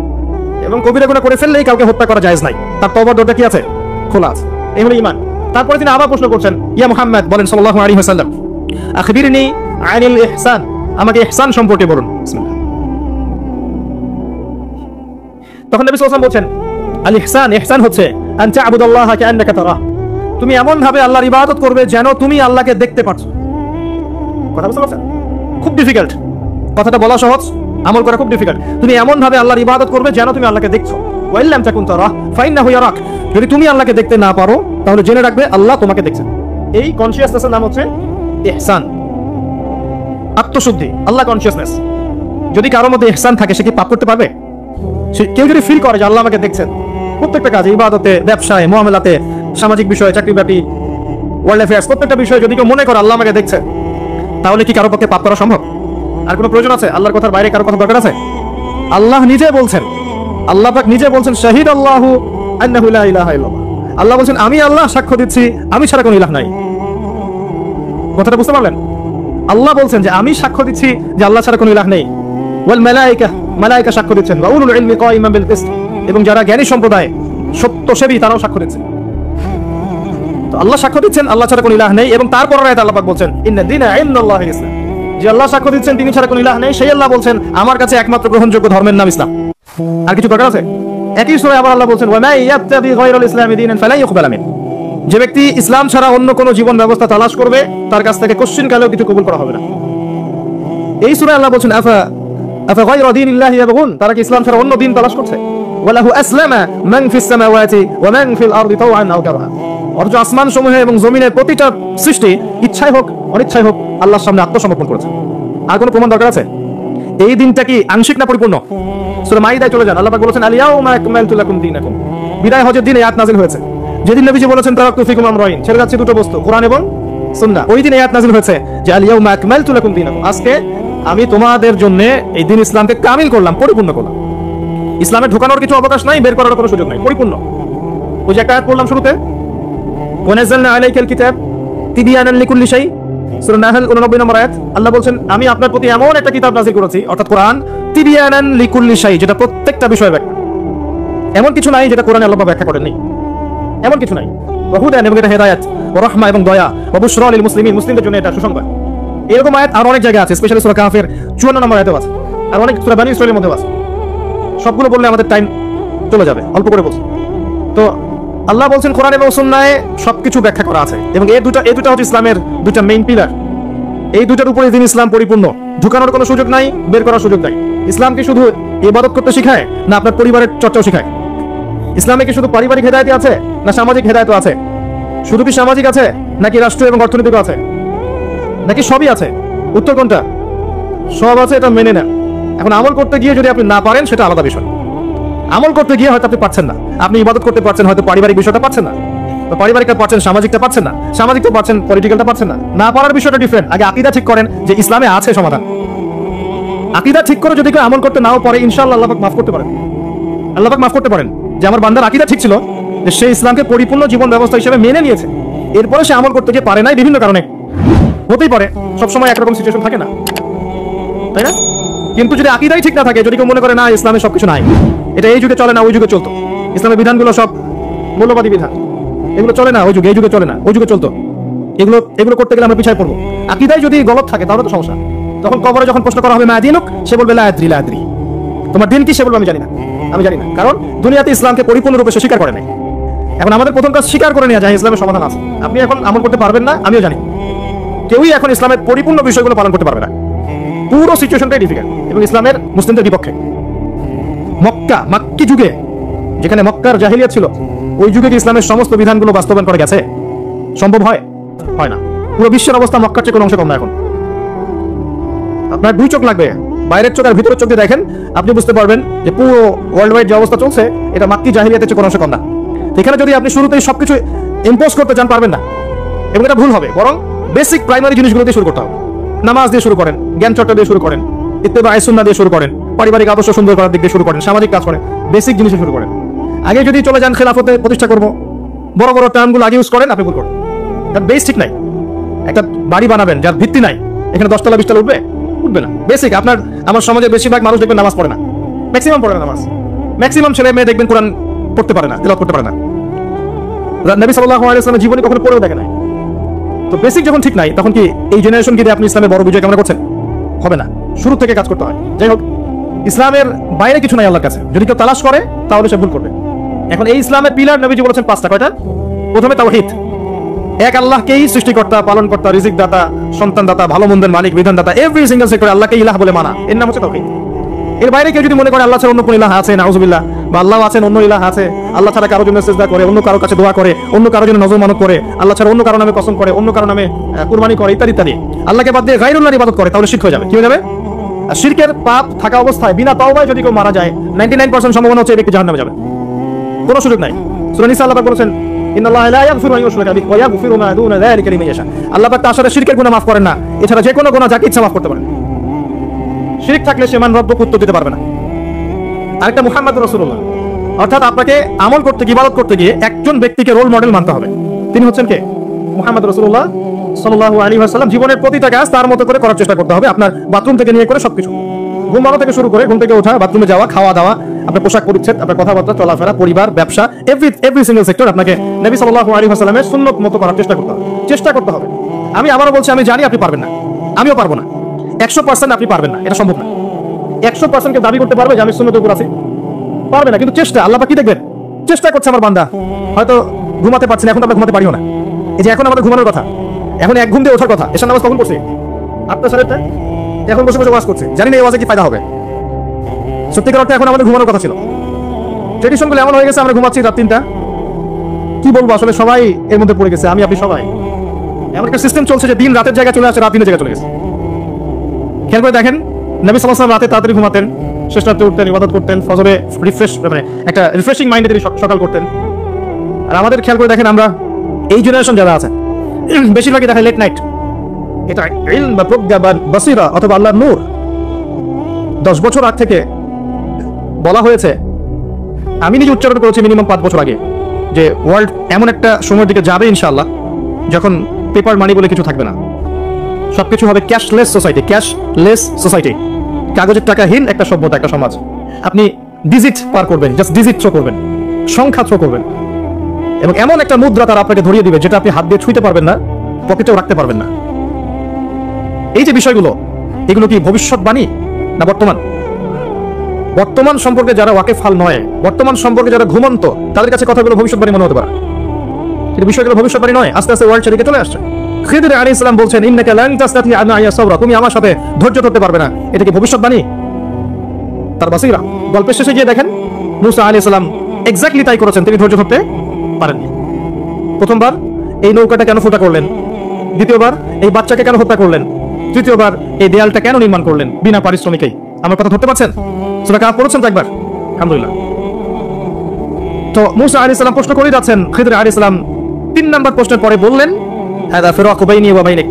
এবং কবিরা গুনাহ করে ফেললেই কাউকে হত্যা করা জায়েজ নাই, তার তওবার দরজা কি আছে? খোলা আছে। এই হলো ঈমান। তারপরে তিনি আবার প্রশ্ন করছেন, ইয়া মুহাম্মদ বলেন সাল্লাল্লাহু আলাইহি ওয়াসাল্লাম, আখবিরনি আনিল ইহসান, আমাকে ইহসান সম্পর্কে বলুন। বিসমিল্লাহ। তখন নবী সাল্লাল্লাহু আলাইহি ওয়াসাল্লাম বলেন, আল ইহসান, ইহসান হচ্ছে আন তা'বুদাল্লাহা কাআন্নাকা তারাহ, তুমি এমন ভাবে আল্লাহর ইবাদত করবে যেন তুমি আল্লাহকে দেখতে পাচ্ছ। কথা বুঝতে পারছেন? খুব ডিফিকাল্ট, কথাটা বলা সহজ, আমল করা খুব ডিফিকাল্ট। তুমি এমন ভাবে আল্লাহর ইবাদত করবে যেন তুমি আল্লাহকে দেখছো। ওয়া ইল্লাম তাকুন তারাহ ফাইন্নাহু ইয়ারাক, যদি তুমি আল্লাহকে দেখতে না পারো তাহলে জেনে রাখবে আল্লাহ তোমাকে দেখছেন। এই কনসিয়াসনেসের নাম হচ্ছে ইহসান, আত্মশুদ্ধি, আল্লাহ কনসিয়াসনেস। যদি কারোর মধ্যে ইহসান থাকে, সে কি পাপ করতে পারবে? কেউ যদি ফিল করে যে আল্লাহ আমাকে দেখছেন প্রত্যেকটা কাজে, ইবাদতে, ব্যবসায়, মুআমালাতে, সামাজিক বিষয়ে, চাকরি বাকরি, ওয়ার্ল্ড অ্যাফেয়ার্স, প্রত্যেকটা বিষয়ে যদি কেউ মনে করে আল্লাহ আমাকে দেখছে, তাহলে কি কারো পক্ষে পাপ করা সম্ভব? আর কোনো প্রয়োজন আছে? আল্লাহর কথার বাইরে কারো কথা দরকার আছে? আল্লাহ নিজে বলছেন, আল্লাহ পাক নিজে বলছেন, শাহিদ আল্লাহু আন্নাহু লা ইলাহা ইল্লাল্লাহ, আল্লাহ বলছেন আমি আল্লাহ সাক্ষ্য দিচ্ছি আমি ছাড়া কোনো ইলাহ নাই। কথাটা বুঝতে পারলেন? আল্লাহ বলছেন যে আমি সাক্ষ্য দিচ্ছি যে আল্লাহ ছাড়া কোনো ইলাহ নেই। ওয়াল মালায়েকা, মালায়েকা সাক্ষ্য দিচ্ছেন, ওয়া উলুল ইলমি কাইমান বিল কিসত, এবং যারা জ্ঞানী সম্প্রদায়, সত্যসেবী, তারাও সাক্ষ্য দিচ্ছেন। তো আল্লাহ সাক্ষ্য দিচ্ছেন আল্লাহ ছাড়া কোনো ইলাহ নেই, এবং তারপর আয়াতে আল্লাহ পাক বলছেন ইন্না দীনা ইনদাল্লাহিল ইসলাম, যে আল্লাহ সাক্ষ্য দিচ্ছেন তিনি ছাড়া কোনো ইলাহ নেই, সেই আল্লাহ বলছেন আমার কাছে একমাত্র গ্রহণযোগ্য ধর্মের নাম ইসলাম। আর কিছু দরকার আছে? একই সূরায় আবার আল্লাহ বলছেন ওয়া মা ইয়াত্তাবি গায়রাল ইসলামি দীনান ফালা ইউকবাল মিন, যে ব্যক্তি ইসলাম ছাড়া অন্য কোনো জীবন ব্যবস্থা তালাশ করবে, তার কাছ থেকে কোশ্চিন কালেও কিছু কবুল করা হবে না। এই সূরায় আল্লাহ বলছেন আফা গায়রা দীনিল্লাহি ইয়াবগুন, তারা কি ইসলাম ছাড়া অন্য দিন তালাশ করছে? ওয়ালাহু আসলামা মান ফিস সামাওয়াতি ওয়া মান ফিল আরদি তাওআন আও কারহা, অর্থাৎ আসমান সমূহে এবং জমিনের প্রতিটা সৃষ্টি ইচ্ছায় হোক অনিচ্ছায় হোক আল্লাহর সামনে আত্মসমর্পণ করেছে। আর কোনো প্রমাণ দরকার আছে? এই দিনটা কি আংশিক না পরিপূর্ণ? সূরা মাইদায় চলে যান, আল্লাহ পাক বলেছেন আল ইয়াউমা আকমালতু লাকুম দীনাকুম, বিদায় হজের দিন এই আয়াত নাযিল হয়েছে। যেদিন নবীজি বলেছেন তারাকতু ফিকুম আমরাইন, ছেড়ে যাচ্ছে দুটো বস্তু, কোরআন এবং সুন্নাহ, ওই দিন এই আয়াত নাযিল হয়েছে যে আল ইয়াউমা আকমালতু লাকুম দীনাকুম, আজকে আমি তোমাদের জন্য এই দিন ইসলামকে কামিল করলাম, পরিপূর্ণ করলাম। ইসলামে ঢোকানোর কিছু অবকাশ নাই, বের করার কোনো সুযোগ নাই, পরিপূর্ণ। ওই যে একটা আয়াত পড়লাম শুরুতে, ওয়া নাযালনা আলাইকাল কিতাব তিবয়ানান লিকুল্লি শাই, সূরা নাহল 89 নম্বর আয়াত, আল্লাহ বলছেন আমি আপনার প্রতি এমন একটা কিতাব নাযিল করেছি, অর্থাৎ কোরআন, তিবয়ানান লিকুল্লি শাই, যেটা প্রত্যেকটা বিষয় ব্যাখ্যা। এমন কিছু নাই যেটা কোরআনে আল্লাহ ব্যাখ্যা করেননি, এমন কিছু নাই। ওয়া হুদান, এবং এটা হেদায়েত, ওয়া রাহমা এবং দয়া, ওয়া বুশরা লিল মুসলিমিন, মুসলিমদের জন্য এটা সুসংবাদ। এরকম আয়াত আর অনেক জায়গায় আছে, স্পেশালি সূরা কাফের 54 নম্বর আয়াতেও আছে, আর অনেক সূরা বনী ইসরাঈলের মধ্যেও আছে। সবগুলো বললে আমাদের টাইম চলে যাবে, অল্প করে বলছি। তো আল্লাহ বলছেন কোরআন এবং সুন্নাহে সবকিছু ব্যাখ্যা করা আছে, এবং এই দুটো হচ্ছে ইসলামের দুটো মেইন পিলার। এই দুটার উপরে দিন ইসলাম পরিপূর্ণ, ঢুকানোর কোনো সুযোগ নাই, বের করার সুযোগ নাই। ইসলাম কি শুধু ইবাদত করতে শেখায়, না আপনার পরিবারের চর্চাও শেখায়? ইসলামে কি শুধু পারিবারিক হেদায়েতই আছে, না সামাজিক হেদায়েতও আছে? শুধু কি সামাজিক আছে, নাকি রাষ্ট্র এবং অর্থনৈতিক আছে, নাকি সবই আছে? উত্তর কোনটা? সব আছে, এটা মেনে না। এখন আমল করতে গিয়ে যদি আপনি না পারেন সেটা আলাদা বিষয়। আমল করতে গিয়ে হয়তো আপনি পাচ্ছেন না, আপনি ইবাদত করতে পারছেন, হয়তো পারিবারিক বিষয়টা পাচ্ছেন না, পারিবারিকটা পাচ্ছেন, সামাজিকটা পাচ্ছেন না, সামাজিকটা পাচ্ছেন, পলিটিক্যালটা পাচ্ছেন না। না পারার বিষয়টা ডিফারেন্ট। আগে আকীদা ঠিক করেন যে ইসলামে আছে সমাধান। আকীদা ঠিক করে যদি কেউ আমল করতে নাও পারে, ইনশাআল্লাহ আল্লাহ পাক মাফ করতে পারেন। আল্লাহ পাক মাফ করতে পারেন যে আমার বান্দার আকীদা ঠিক ছিল, যে সে ইসলামকে পরিপূর্ণ জীবন ব্যবস্থা হিসেবে মেনে নিয়েছে, এরপরে সে আমল করতে গিয়ে পারে নাই বিভিন্ন কারণে। হতেই পারে, সবসময় একরকম সিচুয়েশন থাকে না, তাই না? কিন্তু যদি আকীদাই ঠিক না থাকে, যদি কেউ মনে করে না ইসলামে সবকিছু নাই, এটা এই যুগে চলে না ওই যুগে চলতো, ইসলামের বিধানগুলো সব মূল্যবাদী বিধান, এগুলো চলে না ওই যুগে, এই যুগে চলে না ওই যুগে চলতো, এগুলো করতে গেলে আমরা পিছায় পড়বো। আকীদাই যদি গলত থাকে তাহলে তো সমস্যা। তখন কবরে যখন প্রশ্ন করা হবে মা দীনুক, সে বলবে লা আদরি লা আদরি, তোমার দিন কি? সে বলবে আমি জানি না, আমি জানি না। কারণ দুনিয়াতে ইসলামকে পরিপূর্ণরূপে সে স্বীকার করে নাই। এখন আমাদের প্রথম কাজ স্বীকার করে নেওয়া যায় ইসলামের সমাধান আছে। আপনি এখন আমল করতে পারবেন না, আমিও জানি। কেউই এখন ইসলামের পরিপূর্ণ বিষয়গুলো পালন করতে পারবে না। পুরো সিচুয়েশনটাই ডিফিকাল্ট এবং ইসলামের মুসলিমদের বিপক্ষে। মাক্কি যুগে, যেখানে মক্কার জাহিলিয়াত ছিল, ওই যুগে কি ইসলামের সমস্ত বিধানগুলো বাস্তবায়ন করা গেছে? সম্ভব হয়? হয় না। পুরো বিশ্বের অবস্থা মক্কার চেয়ে কোনো অংশে কম না এখন। আপনার দুই চোখ লাগবে, বাইরের চোখ আর ভিতরের চোখ দিয়ে দেখেন, আপনি বুঝতে পারবেন যে পুরো ওয়ার্ল্ড ওয়াইড যে অবস্থা চলছে, এটা মাক্কি জাহিলিয়াতের চেয়ে কোনো অংশে কম না। এখানে যদি আপনি শুরুতেই সবকিছু ইম্পোজ করতে চান, পারবেন না, এবং এটা ভুল হবে। বরং বেসিক প্রাইমারি জিনিসগুলো দিয়ে শুরু করতে হবে। নামাজ দিয়ে শুরু করেন, জ্ঞান চর্চা দিয়ে শুরু করেন, ইত্তেবায়ে সুন্নাহ দিয়ে শুরু করেন, পারিবারিক আদর্শ সুন্দর করার দিক দিয়ে শুরু করেন, সামাজিক কাজ করেন, বেসিক জিনিসে শুরু করেন। আগে যদি চলে যান খেলাফতে প্রতিষ্ঠা করব, বড় বড় টার্মগুলো আগে ইউজ করেন, আপনি ভুল করেন। তার বেস ঠিক নাই। একটা বাড়ি বানাবেন যার ভিত্তি নাই, এখানে 10 তলা 20 তলা উঠবে না। বেসিক আপনার আমার সমাজের বেশিরভাগ মানুষ দেখবেন নামাজ পড়ে না, ম্যাক্সিমাম পড়ে না নামাজ। ম্যাক্সিমাম ছেলে মেয়ে দেখবেন কোরআন পড়তে পারে না, তেলাওয়াত করতে পারে না। নবী সাল্লাল্লাহু আলাইহি ওয়াসাল্লামের জীবনে কখনো পড়েও দেখে নাই। তো বেসিক যখন ঠিক নাই, তখন কি এই জেনারেশন কি আপনি ইসলামের বড় বিজয় কামনা করছেন? হবে না। শুরু থেকে কাজ করতে হয়। যাই হোক, ইসলামের বাইরে কিছু নাই আল্লাহর কাছে। যদি কেউ তালাশ করে তাহলে সে ভুল করবে। এখন এই ইসলামের পিলার নবীজি বলেছেন 5টা। কয়টা? প্রথমে তাওহীদ, এক আল্লাহকেই সৃষ্টিকর্তা, পালনকর্তা, রিজিক দাতা, সন্তান দাতা, ভালো মন্দের মালিক, বিধান দাতা, এভরি সিঙ্গেল সেক্টরে আল্লাহকে ইলাহ বলে মানা, এর নাম হচ্ছে তাওহীদ। এর বাইরে কেউ যদি মনে করে আল্লাহ ছাড়া অন্য কোন ইলাহ আছে, নাউযুবিল্লাহ, বা আল্লাহ আছেন অন্য ইলাহ আছে, আল্লাহ ছাড়া কারোর জন্য সিজদা করে, অন্য কারোর কাছে দোয়া করে, অন্য কারোর জন্য নজর মানত করে, আল্লাহ ছাড়া অন্য কারোর নামে কসম করে, অন্য কারোর নামে কুরবানি করে, ইত্যাদি ইত্যাদি, আল্লাহকে বাদ দিয়ে গায়রুল্লাহর ইবাদত করে, তাহলে শিরক হয়ে যাবে। কি হয়ে যাবে? আর শিরকের পাপ থাকা অবস্থায় বিনা তাওবায় যদি কেউ মারা যায়, 99% সম্ভাবনা হচ্ছে এই ব্যক্তি জাহান্নামে যাবে, কোনো সুযোগ নাই। সূরা নিসা আল্লাহ পাক বলেছেন, ইন্নাল্লাহা লা ইয়াগফিরু আন ইউশরাকা বিহি ওয়া ইয়াগফিরু মা দুনা যালিকা লিমান ইয়াশা। আল্লাহ পাক তার সাথে শিরকের গুনাহ মাফ করেন না, এছাড়া যে কোনো গুনাহ যাকে ইচ্ছা মাফ করতে পারেন। শিরক থাকলে সে মান রব্বকে উত্তর দিতে পারবে না। আরেকটা মুহাম্মদুর রাসূলুল্লাহ, অর্থাৎ আপনাকে আমল করতে গিয়ে, ইবাদত করতে গিয়ে একজন ব্যক্তিকে রোল মডেল মানতে হবে। তিনি হচ্ছেন কে? মুহাম্মদ রাসূলুল্লাহ সাল্লাল্লাহু আলাইহি ওয়াসাল্লাম। জীবনের প্রতিটা কাজ তার মতো করে করার চেষ্টা করতে হবে। আপনার বাথরুম থেকে নিয়ে করে সবকিছু, ঘুমানো থেকে শুরু করে, ঘুম থেকে ওঠা, বাথরুমে যাওয়া, খাওয়া দাওয়া, আপনার পোশাক পরিচ্ছদ, আপনার কথাবার্তা, চলাফেরা, পরিবার, ব্যবসা, এভরি সিঙ্গেল সেক্টর আপনাকে নবী সাল্লাল্লাহু আলাইহি ওয়াসাল্লামের সুন্নাত মতো করার চেষ্টা করতে হবে। চেষ্টা করতে হবে। আমি আবারও বলছি, আমি জানি আপনি পারবেন না, আমিও পারবো না। 100% আপনি পারবেন না, এটা সম্ভব না। 100% কে দাবি করতে পারবে যে আমি সুন্নাতের উপর আছি? পারবে না। কিন্তু চেষ্টা, আল্লাহ পাক কি দেখবেন? চেষ্টা করছে আমার বান্দা। হয়তো ঘুমাতে পারছেন, এখন আমরা ঘুমাতে পারিও না। এই যে এখন আমাদের ঘুমানোর কথা, এখন এক ঘুম দিয়ে ওঠার কথা, এশার নামাজ কখন পড়ছি? 8টা 8:30, এখন বসে বসে ওয়াজ করছে, জানি না এই ওয়াজে কি ফায়দা হবে। সত্যিকার অর্থে এখন আমাদের ঘুমানোর কথা ছিল। ট্রেডিশনগুলো এমন হয়ে গেছে, আমরা ঘুমাচ্ছি রাত 3টা। কি বলবো, আসলে সবাই এর মধ্যে পড়ে গেছে, আমি আপনি সবাই। এমন একটা সিস্টেম চলছে যে দিন রাতের জায়গায় চলে আসছে, রাত দিনের জায়গায় চলে গেছে। খেয়াল করে দেখেন, নবী সাল্লাল্লাহু আলাইহি ওয়াসাল্লাম রাতে তাড়াতাড়ি ঘুমাতেন, শেষ রাতে উঠতেন, ইবাদত করতেন, ফজরে একটা রিফ্রেশিং মাইন্ডে তিনি সকাল করতেন। আর আমাদের খেয়াল করে দেখেন, আমরা এই জেনারেশন যারা আছে বেশিরভাগই দেখেন লেট নাইট। এটা ইলম বা প্রজ্ঞা বা বসিরা অথবা আল্লাহর নূর। 10 বছর আগ থেকে বলা হয়েছে, আমি নিজে উচ্চারণ করেছি মিনিমাম 5 বছর আগে, যে ওয়ার্ল্ড এমন একটা সময়ের দিকে যাবে ইনশাআল্লাহ, যখন পেপার মানি বলে কিছু থাকবে না, সবকিছু হবে ক্যাশলেস সোসাইটি। ক্যাশলেস সোসাইটি, কাগজের টাকাহীন একটা সভ্যতা, একটা সমাজ। আপনি ডিজিট পার করবেন, জাস্ট ডিজিট থ্রো করবেন, সংখ্যা থ্রো করবেন, এবং এমন একটা মুদ্রা তারা আপনাকে ধরিয়ে দিবে যেটা আপনি হাত দিয়ে ছুঁতে পারবেন না, পকেটেও রাখতে পারবেন না। এই যে বিষয়গুলো, এগুলো কি ভবিষ্যৎবাণী না বর্তমান? বর্তমান সম্পর্কে যারা ওয়াকিফাল নয়, বর্তমান সম্পর্কে যারা ঘুমন্ত, তাদের কাছে কথাগুলো ভবিষ্যৎবাণী মনে হতে পারে, কিন্তু বিষয়গুলো ভবিষ্যৎবাণী নয়। আস্তে আস্তে ওয়ার্ল্ড সেদিকে চলে আসছে। খিদর আলাইহিস সালাম বলছেন, ইন্নাকা লান তাসতাতি আন আয়া সাবরা, তুমি আমার সাথে ধৈর্য ধরতে পারবে না। এটা কি ভবিষ্যৎবাণী? তার বাসিরা। গল্পের শেষে গিয়ে দেখেন, মুসা আলাইহিস সালাম এক্স্যাক্টলি তাই করেছেন, তিনি ধৈর্য ধরতে পারেননি। প্রথমবার এই নৌকাটা কেন ফুটা করলেন? দ্বিতীয়বার এই বাচ্চাকে কেন হত্যা করলেন? তৃতীয়বার এই দেয়ালটা কেন নির্মাণ করলেন বিনা পারিশ্রমিকেই? আমার কথা ধরতে পারছেন? সূরা কাহফ পড়েছেন তো একবার? আলহামদুলিল্লাহ। তো মূসা আলাইহিস সালাম প্রশ্ন করে যাচ্ছেন, খিদর আলাইহিস সালাম 3 নাম্বার প্রশ্নের পরে বললেন, হাদা ফিরাকু বাইনি ওয়া বাইনিক,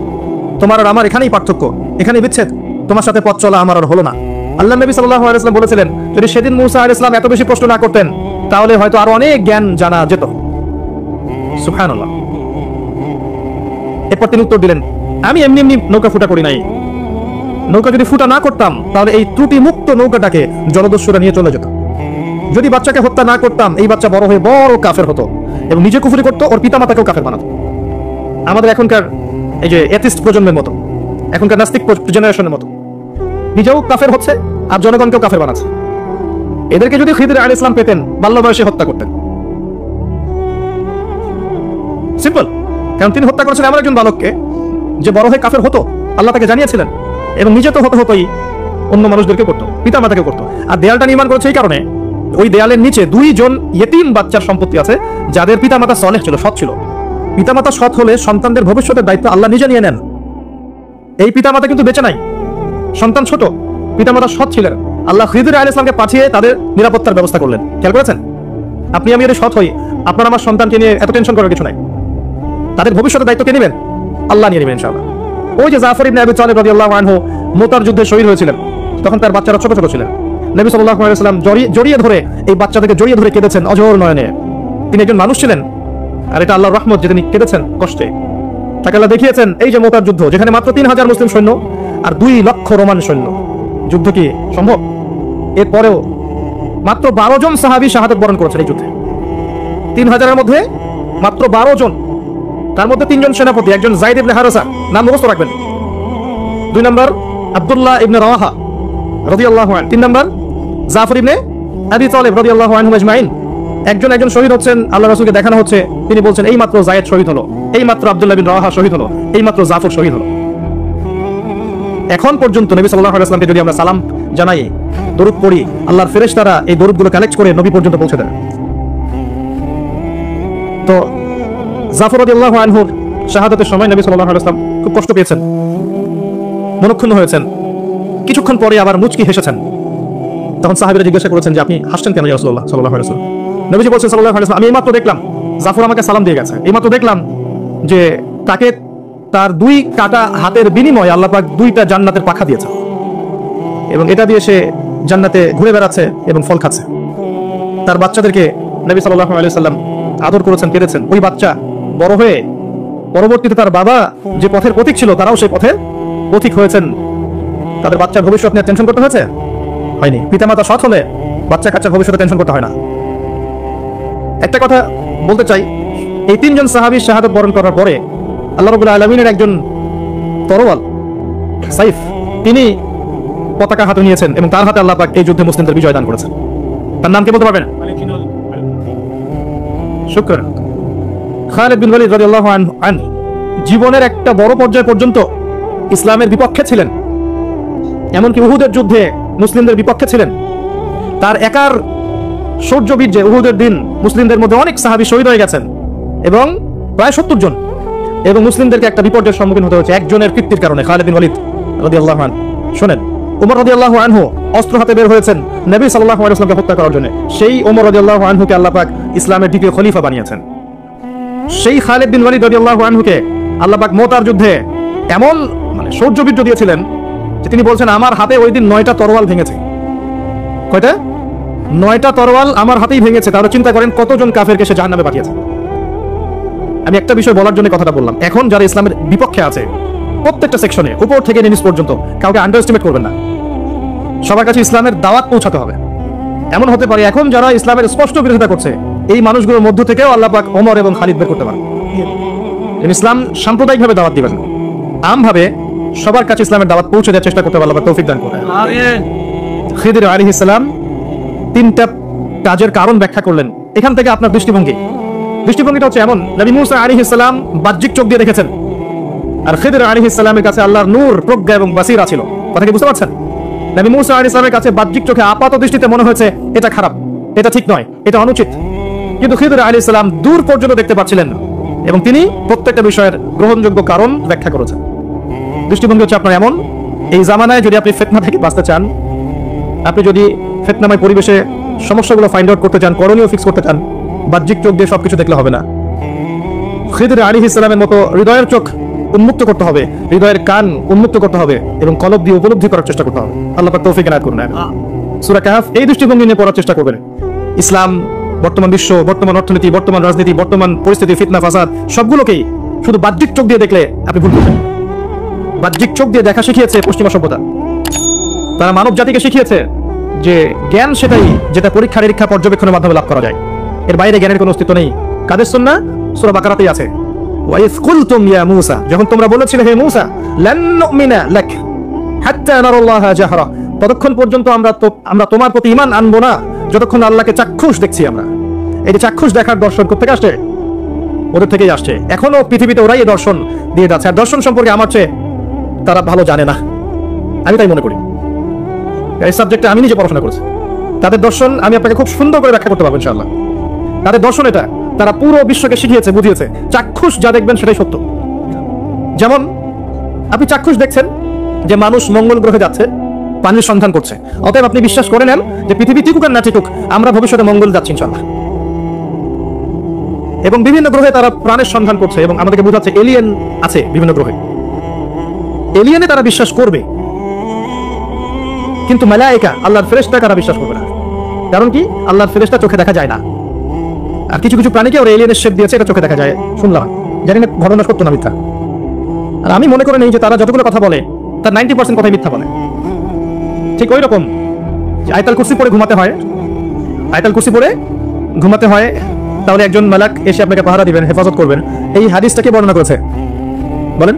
তোমার আর আমার এখানেই পার্থক্য, এখানেই বিচ্ছেদ, তোমার সাথে পথ চলা আমার আর হলো না। আল্লাহ নবী সাল্লাল্লাহু আলাইহি ওয়াসাল্লাম বলেছিলেন, যদি সেদিন মূসা আলাইহিস সালাম এত বেশি প্রশ্ন না করতেন তাহলে হয়তো আরো অনেক জ্ঞান জানা যেত। সুবহানাল্লাহ। এরপর তিনি উত্তর দিলেন, আমি এমনি এমনি নৌকা ফুটা করি নাই, নৌকা যদি ফুটা না করতাম তাহলে এই ত্রুটি মুক্ত নৌকাটাকে জলদস্যুরা নিয়ে চলে যেত। যদি বাচ্চাকে হত্যা না করতাম এই বাচ্চা বড় হয়ে বড় কাফের হতো এবং নিজে কুফরি করতো, ওর পিতা মাতাকেও কাফের বানাতো। আমাদের এখনকার এই যে এথিস্ট প্রজন্মের মতো, এখনকার নাস্তিক জেনারেশনের মতো, নিজেও কাফের হচ্ছে আর জনগণকেও কাফের বানাচ্ছে। এদেরকে যদি খিদর আলাইহিস সালাম পেতেন বাল্য বয়সে হত্যা করতেন। সিম্পল। কারণ তিনি হত্যা করেছেন এমন একজন বালককে যে বড় হয়ে কাফের হতো, আল্লাহ তাকে জানিয়েছিলেন, এবং নিজে তো হতোই, অন্য মানুষদেরকে করতো, পিতা মাতাকে করতো। আর দেয়ালটা নির্মাণ করেছে এই কারণে, ওই দেয়ালের নিচে 2 জন ইয়েতিম বাচ্চার সম্পত্তি আছে যাদের পিতা মাতা সালেহ ছিল, সৎ ছিল। পিতা মাতা সৎ হলে সন্তানদের ভবিষ্যতের দায়িত্ব আল্লাহ নিজে নিয়ে নেন। এই পিতা মাতা কিন্তু বেঁচে নাই, সন্তান ছোট, পিতা মাতা সৎ ছিলেন, আল্লাহ খিদর আলাইহিস সালামকে পাঠিয়ে তাদের নিরাপত্তার ব্যবস্থা করলেন। খেয়াল করেছেন? আপনি আমি যদি সৎ হই, আপনার আমার সন্তানকে নিয়ে এত টেনশন করার কিছু নাই, তাদের ভবিষ্যতের দায়িত্ব কে নেবেন? আল্লাহ নিয়ে নেবেন ইনশাআল্লাহ। ওই যে জাফর ইবনে আবি তালিব রাদিয়াল্লাহু আনহু মুতার যুদ্ধে শহীদ হয়েছিলেন, তখন তার বাচ্চারা ছোট ছোট ছিলেন। নবী সাল্লাল্লাহু আলাইহি ওয়াসাল্লাম জড়িয়ে ধরে এই বাচ্চাদেরকে জড়িয়ে ধরে কেঁদেছেন অঝোর নয়নে। তিনি একজন মানুষ ছিলেন, আর এটা আল্লাহর রহমত যে তিনি কেঁদেছেন কষ্টে। তাকে আল্লাহ দেখিয়েছেন এই যে মুতার যুদ্ধ, যেখানে মাত্র 3000 মুসলিম সৈন্য আর 2 লক্ষ রোমান সৈন্য, যুদ্ধ কি সম্ভব? এরপরেও মাত্র 12 জন সাহাবী শাহাদাত বরণ করেছেন এই যুদ্ধে। 3000-এর মধ্যে মাত্র 12 জন, তার মধ্যে 3 জন সেনাপতি, একজন যায়েদ ইবনে হারেসা, নাম মুখস্থ রাখবেন। 2 নম্বর আব্দুল্লাহ ইবনে রাওয়াহা রাদিয়াল্লাহু আনহু, 3 নম্বর জাফর ইবনে আবি তালিব রাদিয়াল্লাহু আনহু আজমাইন। একজন একজন শহীদ হচ্ছেন, আল্লাহ রাসূলকে দেখানো হচ্ছে, তিনি বলছেন এই মাত্র যায়েদ শহীদ হলো, এই মাত্র আব্দুল্লাহ ইবনে রাওয়াহা শহীদ হলো, এই মাত্র জাফর শহীদ হলো। এখন পর্যন্ত নবী সাল্লাল্লাহু আলাইহি ওয়াসাল্লামকে যদি আমরা সালাম জানাই, দরুদ পড়ি, আল্লাহর ফেরেশতারা এই দরুদগুলো কালেক্ট করে নবী পর্যন্ত পৌঁছে দেয়। তো জাফর রাদিয়াল্লাহু আনহুর শাহাদাতের সময় নবী সাল্লাল্লাহু আলাইহি ওয়াসাল্লাম খুব কষ্ট পেয়েছেন, মনক্ষুণ্ণ হয়েছেন, কিছুক্ষণ পরে আবার মুচকি হেসেছেন। তখন সাহাবীরা জিজ্ঞাসা করেছেন যে আপনি হাসছেন কেন ইয়া রাসূলুল্লাহ সাল্লাল্লাহু আলাইহি ওয়াসাল্লাম? নবীজি বলছেন সাল্লাল্লাহু আলাইহি ওয়াসাল্লাম, আমি এইমাত্র দেখলাম জাফর আমাকে সালাম দিয়ে গেছে, এইমাত্র দেখলাম যে তাকে তার 2 কাটা হাতের বিনিময়ে আল্লাহ পাক 2টা জান্নাতের পাখা দিয়েছেন, এবং এটা দিয়ে সে জান্নাতে ঘুরে বেড়াচ্ছে এবং ফল খাচ্ছে। তার বাচ্চাদেরকে নবী সাল্লাল্লাহু আলাইহি ওয়াসাল্লাম আদর করেছেন, কেড়েছেন। ওই বাচ্চা বড় হয়ে পরবর্তীতে তার বাবা যে পথের পথিক ছিল, তারাও সেই পথের পথিক হয়েছেন। তাদের বাচ্চার ভবিষ্যৎ নিয়ে টেনশন করতে হয়েছে? হয়নি। পিতামাতা সৎ হলে বাচ্চা কাচ্চার ভবিষ্যতে টেনশন করতে হয় না। একটা কথা বলতে চাই, এই 3 জন সাহাবী শাহাদাত বরণ করার পরে আল্লাহ রাব্বুল আলামিনের একজন তরোয়াল সাইফ, তিনি পতাকা হাতে নিয়েছেন এবং তার হাতে আল্লাহ পাক এই যুদ্ধে মুসলিমদের বিজয় দান করেছেন। তার নাম কি বলতে পারবেন? শুকরান। খালিদ বিন ওয়ালিদ রাদিয়াল্লাহু আনহু জীবনের একটা বড় পর্যায় পর্যন্ত ইসলামের বিপক্ষে ছিলেন, এমনকি উহুদের যুদ্ধে মুসলিমদের বিপক্ষে ছিলেন। তার একার শৌর্যবীর্যে উহুদের দিন মুসলিমদের মধ্যে অনেক সাহাবী শহীদ হয়ে গেছেন, এবং প্রায় 70 জন, এবং মুসলিমদেরকে একটা বিপর্যয়ের সম্মুখীন হতে হয়েছে একজনের কীর্তির কারণে, খালিদ বিন ওয়ালিদ রাদিয়াল্লাহু আনহু। শুনেন, ওমর রাদিয়াল্লাহু আনহু অস্ত্র হাতে বের হয়েছেন নবী সাল্লাল্লাহু আলাইহি ওয়াসাল্লামকে হত্যা করার জন্য। সেই ওমর রাদিয়াল্লাহু আনহুকে আল্লাহ পাক ইসলামের দ্বিতীয় খলিফা বানিয়েছেন। সেই খালিদ বিন ওয়ালিদ রাদিয়াল্লাহু আনহুকে আল্লাহ পাক মুতার যুদ্ধে এমন শৌর্যবীর্য দিয়েছিলেন যে তিনি বলছেন আমার হাতে ওই দিন 9টা তরোয়াল ভেঙেছে। কয়টা? 9টা তরোয়াল আমার হাতেই ভেঙেছে। তাহলে চিন্তা করেন কতজন কাফেরকে সে জাহান্নামে পাঠিয়েছে। আমি একটা বিষয় বলার জন্য কথাটা বললাম, এখন যারা ইসলামের বিপক্ষে আছে প্রত্যেকটা সেকশনে উপর থেকে নিচ পর্যন্ত কাউকে আন্ডার এস্টিমেট করবেন না। সবার কাছে ইসলামের দাওয়াত পৌঁছাতে হবে। এমন হতে পারে এখন যারা ইসলামের স্পষ্ট বিরোধিতা করছে, এই মানুষগুলোর মধ্য থেকেও আল্লাহ পাক ওমর এবং খালিদ বের করতে পারেন। ইসলাম সাম্প্রদায়িকভাবে দাওয়াত দিবেন, আমভাবে সবার কাছে ইসলামের দাওয়াত পৌঁছে দেওয়ার চেষ্টা করতে আল্লাহ পাক তৌফিক দান করেন। খিদির আলাইহিস সালাম 3টা কাজের কারণ ব্যাখ্যা করলেন। এখান থেকে আপনার দৃষ্টিভঙ্গিটা হচ্ছে এমন, নবী মুসা আলাইহিস সালাম বাহ্যিক চোখ দিয়ে দেখেছেন, আর খিদির আলাইহিস সালামের কাছে আল্লাহর নূর, প্রজ্ঞা এবং বাসীরা ছিল। কথা কি বুঝতে পারছেন? নবী মুসা আলাইহিস সালামের কাছে বাহ্যিক চোখে আপাত দৃষ্টিতে মনে হয়েছে এটা খারাপ, এটা ঠিক নয়, এটা অনুচিত, কিন্তু খিদির আলাইহিস সালাম দূর পর্যন্ত দেখতে পাচ্ছিলেন এবং তিনি প্রত্যেকটা বিষয়ের গ্রহণযোগ্য কারণ ব্যাখ্যা করেছেন। দৃষ্টিভঙ্গি হচ্ছে আপনার এমন, এই জামানায় যদি আপনি ফিতনা থেকে বাঁচতে চান, আপনি যদি ফিতনাময় পরিবেশে সমস্যাগুলো ফাইন্ড আউট করতে চান, করণীয় ফিক্স করতে চান, বাহ্যিক চোখ দিয়ে সবকিছু দেখলে হবে না। খিদর আলাইহিস সালামের মতো হৃদয়ের চোখ উন্মুক্ত করতে হবে, হৃদয়ের কান উন্মুক্ত করতে হবে এবং কলব দিয়ে উপলব্ধি করার চেষ্টা করতে হবে। আল্লাহ পাক তৌফিক এনায়েত করুন। সূরা কাহফ এই দৃষ্টিভঙ্গি নিয়ে পড়ার চেষ্টা করবেন। ইসলাম, বর্তমান বিশ্ব, বর্তমান অর্থনীতি, বর্তমান রাজনীতি, বর্তমান পরিস্থিতি, ফিতনা ফাসাদ সবগুলোকেই শুধু বাহ্যিক চোখ দিয়ে দেখলে আপনি ভুল করবেন। বাহ্যিক চোখ দিয়ে দেখা শিখিয়েছে পশ্চিমা সভ্যতা। তারা মানব জাতিকে শিখিয়েছে যে জ্ঞান সেটাই যেটা পরীক্ষা নিরীক্ষা পর্যবেক্ষণের মাধ্যমে লাভ করা যায়, এর বাইরে জ্ঞানের কোনো অস্তিত্ব নেই। কাদের সুন্নাহ? সূরা বাকারাতেই আছে, ওয়াইজ কুলতুম ইয়া মূসা, যখন তোমরা বলেছিলে হে মূসা, লান নুমিনা লাক হাত্তা নারাল্লাহা জাহরা, ততক্ষণ পর্যন্ত আমরা তোমার প্রতি ঈমান আনবো না যতক্ষণ আল্লাহকে চাক্ষুষ দেখছি আমরা। এই যে চাক্ষুষ দেখার দর্শন কোথেকে আসছে? ওদের থেকেই আসছে। এখনো পৃথিবীতে ওরাই এই দর্শন দিয়ে যাচ্ছে। আর দর্শন সম্পর্কে আমার চেয়ে তারা ভালো জানে না, আমি তাই মনে করি। এই সাবজেক্টে আমি নিজে পড়াশোনা করেছি। তাদের দর্শন আমি আপনাকে খুব সুন্দর করে ব্যাখ্যা করতে পারবো ইনশাআল্লাহ। তাদের দর্শন এটা, তারা পুরো বিশ্বকে শিখিয়েছে, বুঝিয়েছে চাক্ষুষ যা দেখবেন সেটাই সত্য। যেমন আপনি চাক্ষুষ দেখছেন যে মানুষ মঙ্গল গ্রহে যাচ্ছে, পানির সন্ধান করছে, অতএব আপনি বিশ্বাস করে নেন যে পৃথিবী টিকুক আর না টিকুক আমরা ভবিষ্যতে মঙ্গল যাচ্ছি ইনশাআল্লাহ। এবং বিভিন্ন গ্রহে তারা প্রাণের সন্ধান করছে এবং আমাদেরকে বোঝাচ্ছে এলিয়েন আছে বিভিন্ন গ্রহে। এলিয়েনে তারা বিশ্বাস করবে, কিন্তু মালায়েকা আল্লাহর ফেরেশতা তারা বিশ্বাস করবে না। কারণ কি? আল্লাহর ফেরেশতা চোখে দেখা যায় না। আর কিছু কিছু প্রাণীকে ওরা এলিয়েনের শেপ দিয়েছে, এটা চোখে দেখা যায়, শুনলাম, জানি না ঘটনা সত্য না মিথ্যা। আর আমি মনে করে নেই যে তারা যতগুলো কথা বলে তার 90% কথাই মিথ্যা বলে। ঠিক ওই রকম যে আয়াতুল কুরসি পড়ে ঘুমাতে হয়, আয়াতুল কুরসি পড়ে ঘুমাতে হয়, তাহলে একজন মালাক এসে আপনাকে পাহারা দিবেন, হেফাজত করবেন। এই হাদিসটাকে বর্ণনা করেছে, বলেন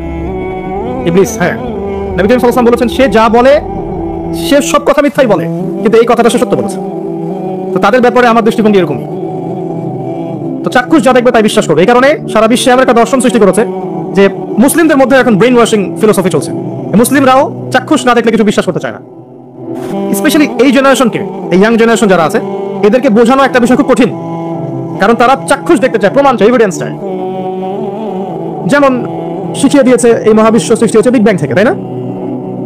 ইবলিস। হ্যাঁ, নবী করিম সাল্লাল্লাহু আলাইহি ওয়াসাল্লাম বলেছেন সে যা বলে সে সব কথা মিথ্যাই বলে, কিন্তু এই কথাটা সে সত্য বলেছে। তো তাদের ব্যাপারে আমার দৃষ্টিভঙ্গি এরকম। তো চাক্ষুষ যা দেখবে তাই বিশ্বাস করবে। এই কারণে সারা বিশ্বে এমন একটা দর্শন সৃষ্টি করেছে যে মুসলিমদের মধ্যে এখন ব্রেইন ওয়াশিং ফিলোসফি চলছে। মুসলিমরাও চাক্ষুষ না দেখলে কিছু বিশ্বাস করতে চায় না। স্পেশালি এই জেনারেশনকে, এই ইয়াং জেনারেশন যারা আছে, এদেরকে বোঝানো একটা বিষয় খুব কঠিন, কারণ তারা চাক্ষুষ দেখতে চায়, প্রমাণ চায়, এভিডেন্স চায়। যেমন শিখিয়ে দিয়েছে এই মহাবিশ্ব সৃষ্টি হয়েছে বিগ ব্যাং থেকে, তাই না?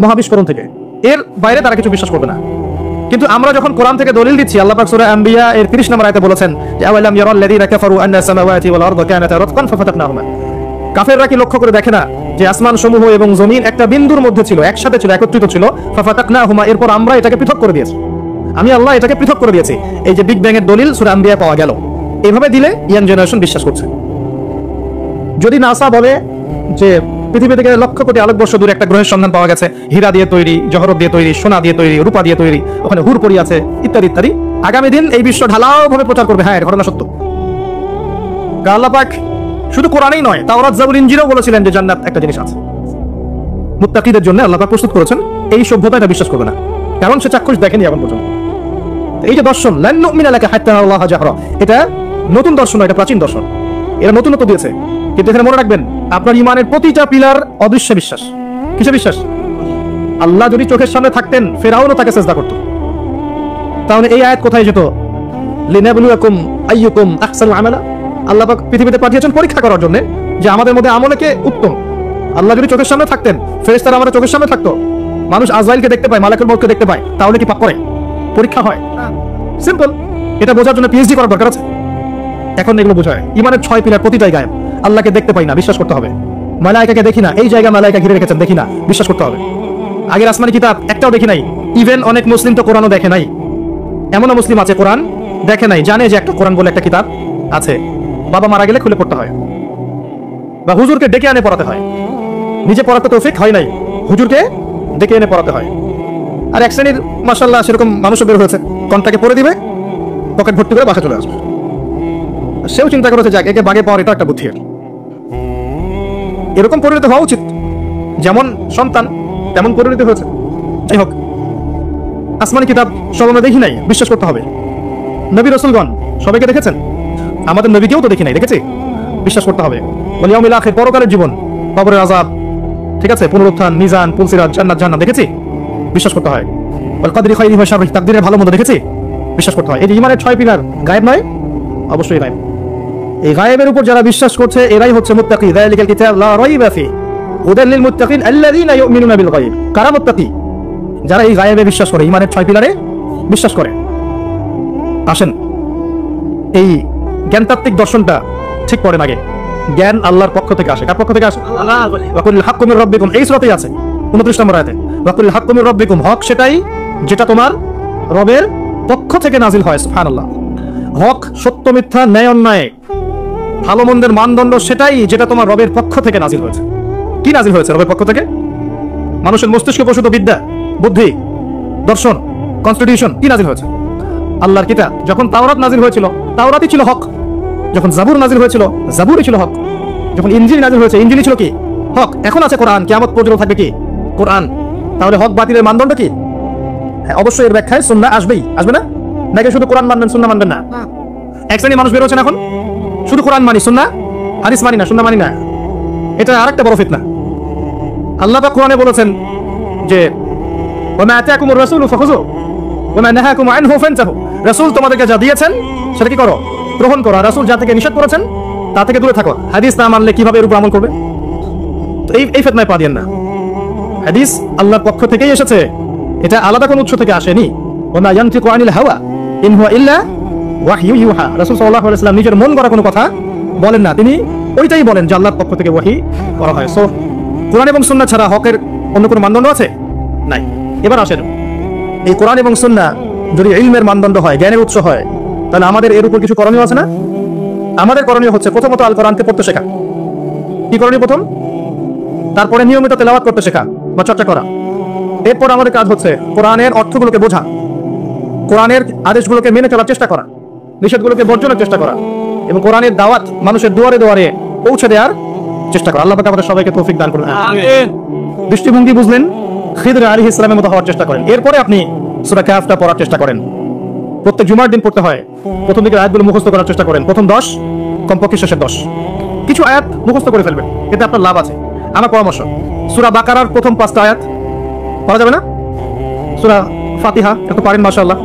মহাবিস্ফোরণ থেকে, এর বাইরে তারা কিছু বিশ্বাস করবে না। কিন্তু আমরা যখন কোরআন থেকে দলিল দিচ্ছি, আল্লাহ পাক সূরা আম্বিয়া এর 30 নম্বর আয়াতে বলেছেন যে আওয়ালাম ইয়ারাল্লাযীনা কাফারু আন্না সামাওয়াতি ওয়াল আরদা কানাতা রাতকান ফাফাতাকনাহুমা, কাফেররা কি লক্ষ্য করে দেখে না যে আসমান সমূহ এবং জমিন একটা বিন্দুর মধ্যে ছিল, একসাথে ছিল, একত্রিত ছিল, ফাফাতাকনাহুমা, এরপর আমরা এটাকে পৃথক করে দিয়েছি। আমি আল্লাহ এটাকে পৃথক করে দিয়েছি। এই যে বিগ ব্যাং এর দলিল সূরা আম্বিয়া পাওয়া গেল, এইভাবে দিলে ইয়াং জেনারেশন বিশ্বাস করছে। যদি নাসা বলে যে পৃথিবী থেকে লক্ষ কোটি আলোকবর্ষ দূরে একটা গ্রহের সন্ধান পাওয়া গেছে, হীরা দিয়ে তৈরি, জহরত দিয়ে তৈরি, সোনা দিয়ে তৈরি, রূপা দিয়ে তৈরি, ওখানে হুর পরি আছে, ইত্যাদি ইত্যাদি, আগামী দিন এই বিশ্ব ঢালাও ভাবে প্রচার করবে হ্যাঁ এর ঘটনা সত্য। আল্লাহ পাক শুধু কোরআনেই নয়, তাওরাত, জাবুর, ইনজিলও বলেছিলেন যে জান্নাত একটা জিনিস আছে, মুত্তাকিদের জন্য আল্লাহ পাক প্রস্তুত করেছেন। এই সভ্যতা এটা বিশ্বাস করবে না, কারণ সে চাক্ষুষ দেখেনি এখন পর্যন্ত। এই যে দর্শন লান নুমিনা লাকা হাত্তা নারাল্লাহা জাহরা, এটা নতুন দর্শন নয়, এটা প্রাচীন দর্শন। এরা নতুনত্ব দিয়েছে, কিন্তু এখানে মনে রাখবেন আপনার ইমানের প্রতিটা পিলার অদৃশ্য বিশ্বাস। কিসে বিশ্বাস? আল্লাহ যদি চোখের সামনে থাকতেন ফেরাউনও তাকে সিজদা করত। তাহলে এই আয়াত কোথায় যেত? লিনাবলুয়াকুম আইয়ুকুম আহসানু আমালা। আল্লাহ পাক পৃথিবীতে পাঠিয়েছেন পরীক্ষা করার জন্য যে আমাদের মধ্যে আমলে কে উত্তম। আল্লাহ যদি চোখের সামনে থাকতেন, ফেরেশতারা আমাদের চোখের সামনে থাকতো, মানুষ আজরাইলকে দেখতে পায়, মালাকুল মউতকে দেখতে পায়, তাহলে কি পাপ করে? পরীক্ষা হয়। সিম্পল। এটা বোঝার জন্য পিএইচডি করার দরকার আছে। এখন এগুলো বোঝায় ইমানের 6 পিলার প্রতিটাই গায়েব। আল্লাহকে দেখতে পাই না, বিশ্বাস করতে হবে। মালায়েকাকে দেখি না, এই জায়গা মালায়েকা ঘিরে রেখেছেন, দেখি না, বিশ্বাস করতে হবে। আগের আসমানি কিতাব একটাও দেখি নাই। ইভেন অনেক মুসলিম তো কোরআনও দেখে নাই। এমনও মুসলিম আছে কোরআন দেখে নাই, জানে যে একটা কোরআন বলে একটা কিতাব আছে, বাবা মারা গেলে খুলে পড়তে হয় বা হুজুরকে ডেকে এনে পড়াতে হয়। নিজে পড়াতে তৌফিক হয় নাই, হুজুরকে ডেকে এনে পড়াতে হয়। আর এক শ্রেণীর মাশাআল্লাহ সেরকম মানুষও বের হয়েছে, কন্টাকে পড়ে দিবে, পকেট ভর্তি করে বাসা চলে আসবে। সেও চিন্তা করেছে যাক একে বাগে পাওয়ার এটা একটা বুদ্ধি। এরকম পরিণত হওয়া উচিত, যেমন সন্তান তেমন পরিণত হয়েছে। যাই হোক, আসমানি কিতাব সব আমরা দেখি নাই, বিশ্বাস করতে হবে। নবী রাসূলগণ সবাইকে দেখেছেন, আমাদের নবীকেও তো দেখি নাই, দেখেছি, বিশ্বাস করতে হবে। ওয়াল ইয়াউমিল আখির, পরকালের জীবন, কবরের আযাব, ঠিক আছে, পুনরুত্থান, মিজান, পুলসিরাত, জান্নাত জাহান্নাম দেখেছি, বিশ্বাস করতে হয়। ওয়াল কদরি খাইরিহি ওয়া শাররিহি, তাকদীরের ভালো মন্দ দেখেছি, বিশ্বাস করতে হয়। এই যে ইমানের 6 পিলার গায়েব নয়, অবশ্যই গায়েব। এই গায়েবের উপর যারা বিশ্বাস করছে এরাই হচ্ছে মুত্তাকি। যালিকাল কিতাব লা রাইবা ফি হুদাল লিল মুত্তাকিন আল্লাযীনা ইউমিনুনা বিল গায়ব। কারা মুত্তাকি? যারা এই গায়েবে বিশ্বাস করে, ইমানের 6 পিলারে বিশ্বাস করে। আসেন, এই জ্ঞানতাত্ত্বিক দর্শনটা ঠিক পড়েন আগে। জ্ঞান আল্লাহর পক্ষ থেকে আসে। কার পক্ষ থেকে আসে? ওয়াকুল হাক্কু মির রাব্বিকুম, এই সূরাতেই আছে 29 নম্বর আয়াতে। ওয়াকুল হাক্কু মির রাব্বিকুম, হক সেটাই যেটা তোমার রবের পক্ষ থেকে নাজিল হয়। সুবহানাল্লাহ। হক, সত্য, মিথ্যা, ন্যায় অন্যায়, ভালো মন্দের মানদণ্ড সেটাই যেটা তোমার রবের পক্ষ থেকে নাজিল হয়েছে। কি নাজিল হয়েছে রবের পক্ষ থেকে? মানুষের মস্তিষ্কে প্রসূত বিদ্যা, বুদ্ধি, দর্শন, কনস্টিটিউশন, কি নাজিল হয়েছে? আল্লাহর কিতাব। যখন তাওরাত নাজিল হয়েছিল, তাওরাতই ছিল হক। যখন জাবুর নাজিল হয়েছিল, জাবুরই ছিল হক। যখন ইনজিল নাজিল হয়েছে, ইনজিলই ছিল কি? হক। এখন আছে কোরআন, কিয়ামত পর্যন্ত থাকবে কি? কোরআন। তাহলে হক বাতিলের মানদণ্ড কি? হ্যাঁ, অবশ্যই এর ব্যাখ্যায় সুন্নাহ আসবেই, আসবে না? নাকি শুধু কোরআন মানবেন, সুন্নাহ মানবেন না? এক শ্রেণীর মানুষ বের হচ্ছেন এখন, শুধু কোরআন মানি, সুন্নাহ হাদিস মানি না, সুন্নাহ মানি না। এটা আরেকটা বড় ফিতনা। আল্লাহ পাক কোরআনে বলেছেন যে ওয়া মা আতাকুমুর রাসূলু ফাখুযু ওয়া মা নাহাকুম আনহু ফান্তাহু, রাসূল তোমাদেরকে যা দিয়েছেন সেটা কি করো? গ্রহণ করো। রাসূল যা থেকে নিষেধ করেছেন তা থেকে দূরে থাকো। হাদিস না মানলে কিভাবে এর উপর আমল করবে? তো এই ফিতনায় পা দিয়েন না। হাদিস আল্লাহর পক্ষ থেকেই এসেছে, এটা আলাদা কোনো উৎস থেকে আসেনি। ওয়া মা ইয়ানতিকু আনিল হাওয়া ইন হুয়া ইল্লা ওয়াহয়ু ইউহা। রাসূল সাল্লাল্লাহু আলাইহি ওয়াসাল্লাম নিজের মন গড়া কোনো কথা বলেন না, তিনি ওইটাই বলেন যে আল্লাহর পক্ষ থেকে ওয়াহী করা হয়। সো কোরআন এবং সুন্নাহ ছাড়া হকের অন্য কোনো মানদণ্ড আছে? নাই। এবার আসেন, এই কোরআন এবং সুন্নাহ যদি ইলমের মানদণ্ড হয়, জ্ঞানের উৎস হয়, তাহলে আমাদের এর উপর কিছু করণীয় আছে না? আমাদের করণীয় হচ্ছে প্রথমত আল কোরআনকে পড়তে শেখা। কি করণীয়? প্রথম, তারপরে নিয়মিত তেলাওয়াত করতে শেখা বা চর্চা করা। এরপর আমাদের কাজ হচ্ছে কোরআনের অর্থগুলোকে বোঝা, কোরআনের আদেশগুলোকে মেনে চলার চেষ্টা করা, নিষেধগুলোকে বর্জনের চেষ্টা করা, এবং কোরআনের দাওয়াত মানুষের দুয়ারে দুয়ারে পৌঁছে দেওয়ার চেষ্টা করা। আল্লাহ পাক আমাদের সবাইকে তৌফিক দান করুন। আমিন। দৃষ্টিভঙ্গি বুঝলেন, খিদর আলাইহিস সালামের মতো হওয়ার চেষ্টা করেন। এরপরে আপনি সূরা কাহফটা পড়ার চেষ্টা করেন। প্রত্যেক জুমার দিন পড়তে হয়। প্রথম দিকের আয়াতগুলো মুখস্থ করার চেষ্টা করেন, প্রথম 10, কমপক্ষে শেষের 10। কিছু আয়াত মুখস্থ করে ফেলবেন, এতে আপনার লাভ আছে। আমার পরামর্শ, সূরা বাকারার প্রথম 5টা আয়াত পড়া যাবে না? সূরা ফাতিহা একটু পারেন মাশাআল্লাহ,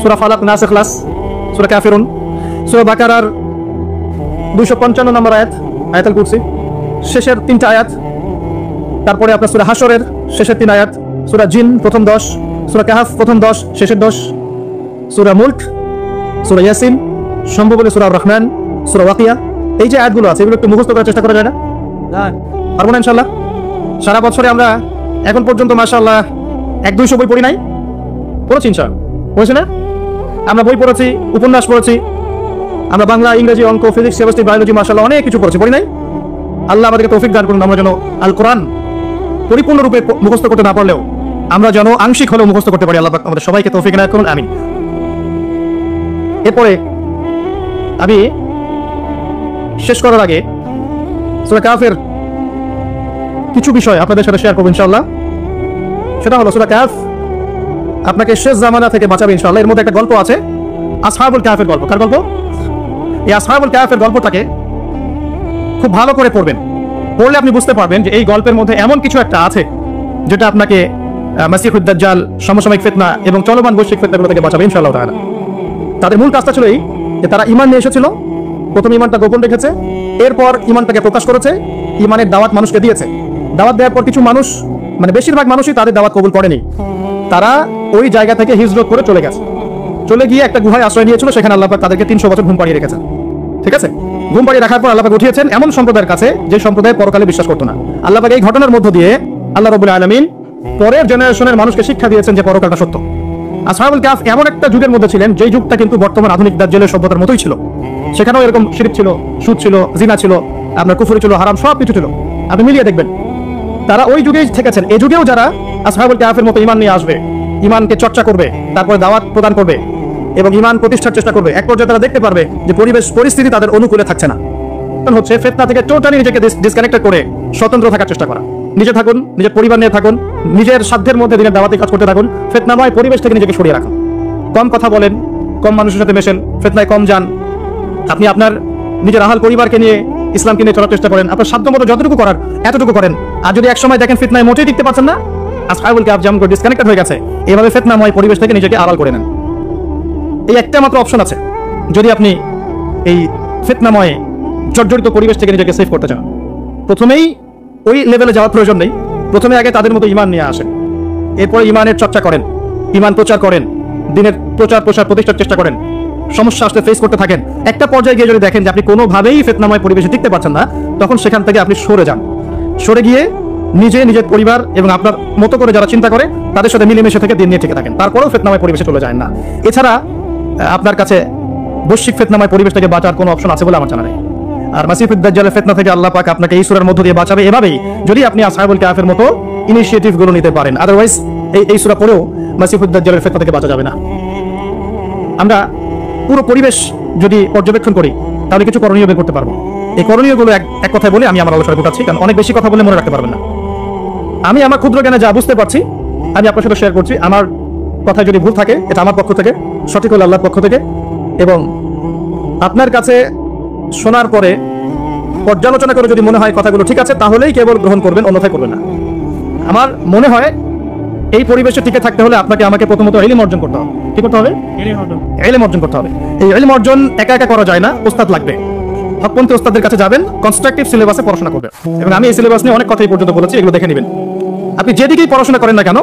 সূরা ফালাক, নাস, ইখলাস, সূরা কাফিরুন, সূরা বাকারার 255 নম্বর আয়াত, আয়াতুল কুরসি, শেষের 3টা আয়াত, তারপরে আপনার সূরা হাশরের শেষের 3 আয়াত, সূরা জিন প্রথম 10, সূরা কাহফ প্রথম 10, শেষের 10, সূরা মুলক, সূরা ইয়াসিন, সম্ভব হলে সূরা রহমান, সূরা ওয়াকিয়া। এই যে আয়াতগুলো আছে, এগুলো একটু মুখস্থ করার চেষ্টা করা যায় না? পারবো না ইনশাআল্লাহ? সারা বছরে আমরা এখন পর্যন্ত মাশাআল্লাহ 100-200 বই পড়ি নাই? পড়েছি ইনশাআল্লাহ, পড়েছি না? আমরা বই পড়েছি, উপন্যাস পড়েছি, আমরা বাংলা, ইংরেজি, অঙ্ক, ফিজিক্স, কেমিস্ট্রি, বায়োলজি মাশাআল্লাহ অনেক কিছু পড়েছি, পড়ি নাই? আল্লাহ আমাদেরকে তৌফিক দান করুন, আমরা যেন আল কোরআন পরিপূর্ণরূপে মুখস্থ করতে না পারলেও আমরা যেন আংশিক হলেও মুখস্থ করতে পারি। আল্লাহ পাক আমাদের সবাইকে তৌফিক দান করুন, আমিন। এরপরে আমি শেষ করার আগে সূরা কাহফের কিছু বিষয় আপনাদের সাথে শেয়ার করব ইনশাআল্লাহ। সেটা হলো, সূরা কাহফ আপনাকে শেষ জামানা থেকে বাঁচাবে ইনশাআল্লাহ। এর মধ্যে একটা গল্প আছে, আসহাবুল কাহফের গল্প। কার গল্প? এই আসহাবুল কাহফের গল্পটাকে খুব ভালো করে পড়বেন। পড়লে আপনি বুঝতে পারবেন যে এই গল্পের মধ্যে এমন কিছু একটা আছে যেটা আপনাকে মাসিহুদ দাজ্জাল, সমসাময়িক ফিতনা এবং চলমান বৈশ্বিক ফিতনাগুলো থেকে বাঁচাবে ইনশাআল্লাহ তাআলা। তাদের মূল কাজটা ছিল এই যে তারা ঈমান নিয়ে এসেছিল, প্রথম ঈমানটা গোপন রেখেছে, এরপর ঈমানটাকে প্রকাশ করেছে, ঈমানের দাওয়াত মানুষকে দিয়েছে। দাওয়াত দেওয়ার পর কিছু মানুষ, মানে বেশিরভাগ মানুষই তাদের দাওয়াত কবুল করেনি। তারা ওই জায়গা থেকে হিজরত করে চলে গেছে, চলে গিয়ে একটা গুহায় আশ্রয় নিয়েছিল। সেখানে আল্লাহ পাক তাদেরকে 300 বছর ঘুম পাড়িয়ে রেখেছেন। ঠিক আছে, ঘুম পাড়িয়ে রাখার পর আল্লাহ পাক উঠিয়েছেন এমন সম্প্রদায়ের কাছে যে সম্প্রদায় পরকালে বিশ্বাস করতো না। আল্লাহ পাক এই ঘটনার মধ্য দিয়ে আল্লাহ রাব্বুল আলামিন পরের জেনারেশনের মানুষকে শিক্ষা দিয়েছেন যে পরকালটা সত্য। আসহাবুল কাহফ এমন একটা যুগের মধ্যে ছিলেন যেই যুগটা কিন্তু বর্তমান আধুনিক দাজ্জালের সভ্যতার মতোই ছিল। সেখানেও এরকম শিরক ছিল, সুদ ছিল, জিনা ছিল, আপনার কুফরি ছিল, হারাম সব কিছু ছিল। আপনি মিলিয়ে দেখবেন তারা ওই যুগেই থেকেছেন। এই যুগেও যারা আসহাবুল কাহফের মতো ঈমান নিয়ে আসবে, ঈমানকে চর্চা করবে, তারপরে দাওয়াত প্রদান করবে এবং ঈমান প্রতিষ্ঠার চেষ্টা করবে, এক পর্যায়ে তারা দেখতে পারবে যে পরিস্থিতি তাদের অনুকূলে থাকছে না। কারণ হচ্ছে ফিতনা থেকে টোটালি নিজেকে ডিসকানেক্টেড করে স্বতন্ত্র থাকার চেষ্টা করা। নিজে থাকুন, নিজের পরিবার নিয়ে থাকুন, নিজের সাধ্যের মধ্যে দিনের দাওয়াতি কাজ করতে থাকুন, ফিতনাময় পরিবেশ থেকে নিজেকে সরিয়ে রাখুন। কম কথা বলেন, কম মানুষের সাথে মেশেন, ফিতনায় কম যান। আপনি আপনার নিজের আহাল পরিবারকে নিয়ে ইসলামকে নিয়ে চলার চেষ্টা করেন, আপনার সাধ্যমতো যতটুকু করার এতটুকু করেন। আর যদি এক সময় দেখেন ফিতনায় মোটেই টিকতে পারছেন না, আসহাবুল কাহফ যেমন করে ডিসকানেক্টেড হয়ে গেছে, এভাবে ফিতনাময় পরিবেশ থেকে নিজেকে আড়াল করে নেন। এই একটা মাত্র অপশন আছে যদি আপনি এই ফিতনাময় জর্জরিত পরিবেশ থেকে নিজেকে সেভ করতে চান। প্রথমেই ওই লেভেলে যাওয়ার প্রয়োজন নেই, প্রথমে আগে তাদের মতো ঈমান নিয়ে আসেন। এরপরে ইমানের চর্চা করেন, ইমান প্রচার করেন, দিনের প্রচার প্রসার প্রতিষ্ঠার চেষ্টা করেন, সমস্যা আসলে ফেস করতে থাকেন। একটা পর্যায়ে গিয়ে যদি দেখেন যে আপনি কোনোভাবেই ফিতনাময় পরিবেশে টিকতে পারছেন না, তখন সেখান থেকে আপনি সরে যান। সরে গিয়ে নিজের পরিবার এবং আপনার মতো করে যারা চিন্তা করে তাদের সাথে মিলেমিশে থেকে দিন নিয়ে টিকে থাকেন, তারপরেও ফিতনাময় পরিবেশে চলে যায় না। এছাড়া আপনার কাছে বৈশ্বিক ফিতনাময় পরিবেশ থেকে বাঁচার কোনো অপশন আছে বলে আমার জানা নেই। আর মাসিহুদ দাজ্জালের ফিতনা থেকে আল্লাহ পাক আপনাকে এই সূরার মধ্য দিয়ে বাঁচাবে এভাবেই, যদি আপনি আসহাবুল কাহফের মতো ইনিশিয়েটিভ গুলো নিতে পারেন। আদারওয়াইজ এই সূরা পড়েও মাসিহুদ দাজ্জালের ফিতনা থেকে বাঁচা যাবে না। আমরা পুরো পরিবেশ যদি পর্যবেক্ষণ করি তাহলে কিছু করণীয় বের করতে পারবো। এই করণীয়গুলো এক কথায় বলে আমি আমার আলোচনা গোটাচ্ছি, কারণ অনেক বেশি কথা বলে মনে রাখতে পারবেন না। আমি আমার ক্ষুদ্র জ্ঞানে যা বুঝতে পারছি আমি আপনার সাথে শেয়ার করছি। আমার কথায় যদি ভুল থাকে এটা আমার পক্ষ থেকে, সঠিক হলে আল্লাহর পক্ষ থেকে। এবং আপনার কাছে শোনার পরে পর্যালোচনা করে যদি মনে হয় কথাগুলো ঠিক আছে তাহলেই কেবল গ্রহণ করবেন, অন্যথায় করবেন না। আমার মনে হয় এই পরিবেশে টিকে থাকতে হলে আপনাকে আমাকে প্রথমত ইলম অর্জন করতে হবে। কি করতে হবে? ইলম অর্জন করতে হবে। এই ইলম অর্জন একা একা করা যায় না, ওস্তাদ লাগবে। হকপন্থী ওস্তাদের কাছে যাবেন, কনস্ট্রাকটিভ সিলেবাসে পড়াশোনা করবেন। এবং আমি এই সিলেবাস নিয়ে অনেক কথাই পর্যন্ত বলেছি, এগুলো দেখে নেবেন। আপনি যেদিকেই পড়াশোনা করেন না কেন,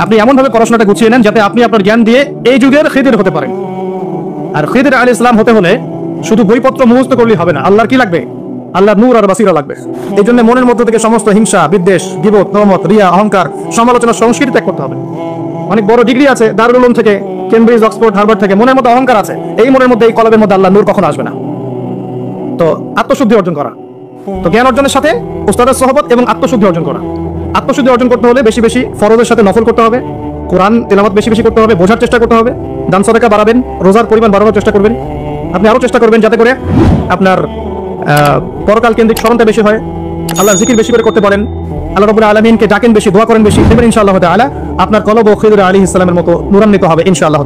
আপনি এমনভাবে পড়াশোনাটা গুছিয়ে নেন যাতে আপনি আপনার জ্ঞান দিয়ে এই যুগের খিদির হতে পারেন। আর খিদির আলাইহিস সালাম হতে হলে শুধু বইপত্র মুখস্থ করলেই হবে না, আল্লাহর কি লাগবে? আল্লাহর নূর আর বাসিরা লাগবে। এই জন্য মনের মধ্য থেকে সমস্ত হিংসা, বিদ্বেষ, গীবত, তহমত, রিয়া, অহংকার, সমালোচনা, সংস্কৃতি ত্যাগ করতে হবে। অনেক বড় ডিগ্রি আছে দারুল উলুম থেকে, কেমব্রিজ, অক্সফোর্ড, হার্ভার্ড থেকে, মনের মধ্যে অহংকার আছে, এই মনের মধ্যে, এই কলবের মধ্যে আল্লাহর নূর কখনো আসবে না। তো আত্মশুদ্ধি অর্জন করা, তো জ্ঞান অর্জনের সাথে উস্তাদের সহবত এবং আত্মশুদ্ধি অর্জন করা। আত্মশুদ্ধি অর্জন করতে হলে বেশি বেশি ফরজের সাথে নফল করতে হবে, কোরআন তেলাওয়াত বেশি বেশি করতে হবে, বোঝার চেষ্টা করতে হবে, দান সাদাকা বাড়াবেন, রোজার পরিমাণ বাড়ানোর চেষ্টা করবেন। আপনি আরো চেষ্টা করবেন যাতে করে আপনার পরকাল কেন্দ্রিক স্মরণটা বেশি হয়, আল্লাহর জিকির বেশি করে করতে পারেন, আল্লাহ রাব্বুল আলামিনকে ডাকেন বেশি, দোয়া করেন বেশি, দেখবেন ইনশাআল্লাহ তাআলা আপনার কলব খিদর আলাইহিস সালামের মতো নূরান্বিত হবে ইনশাআল্লাহ।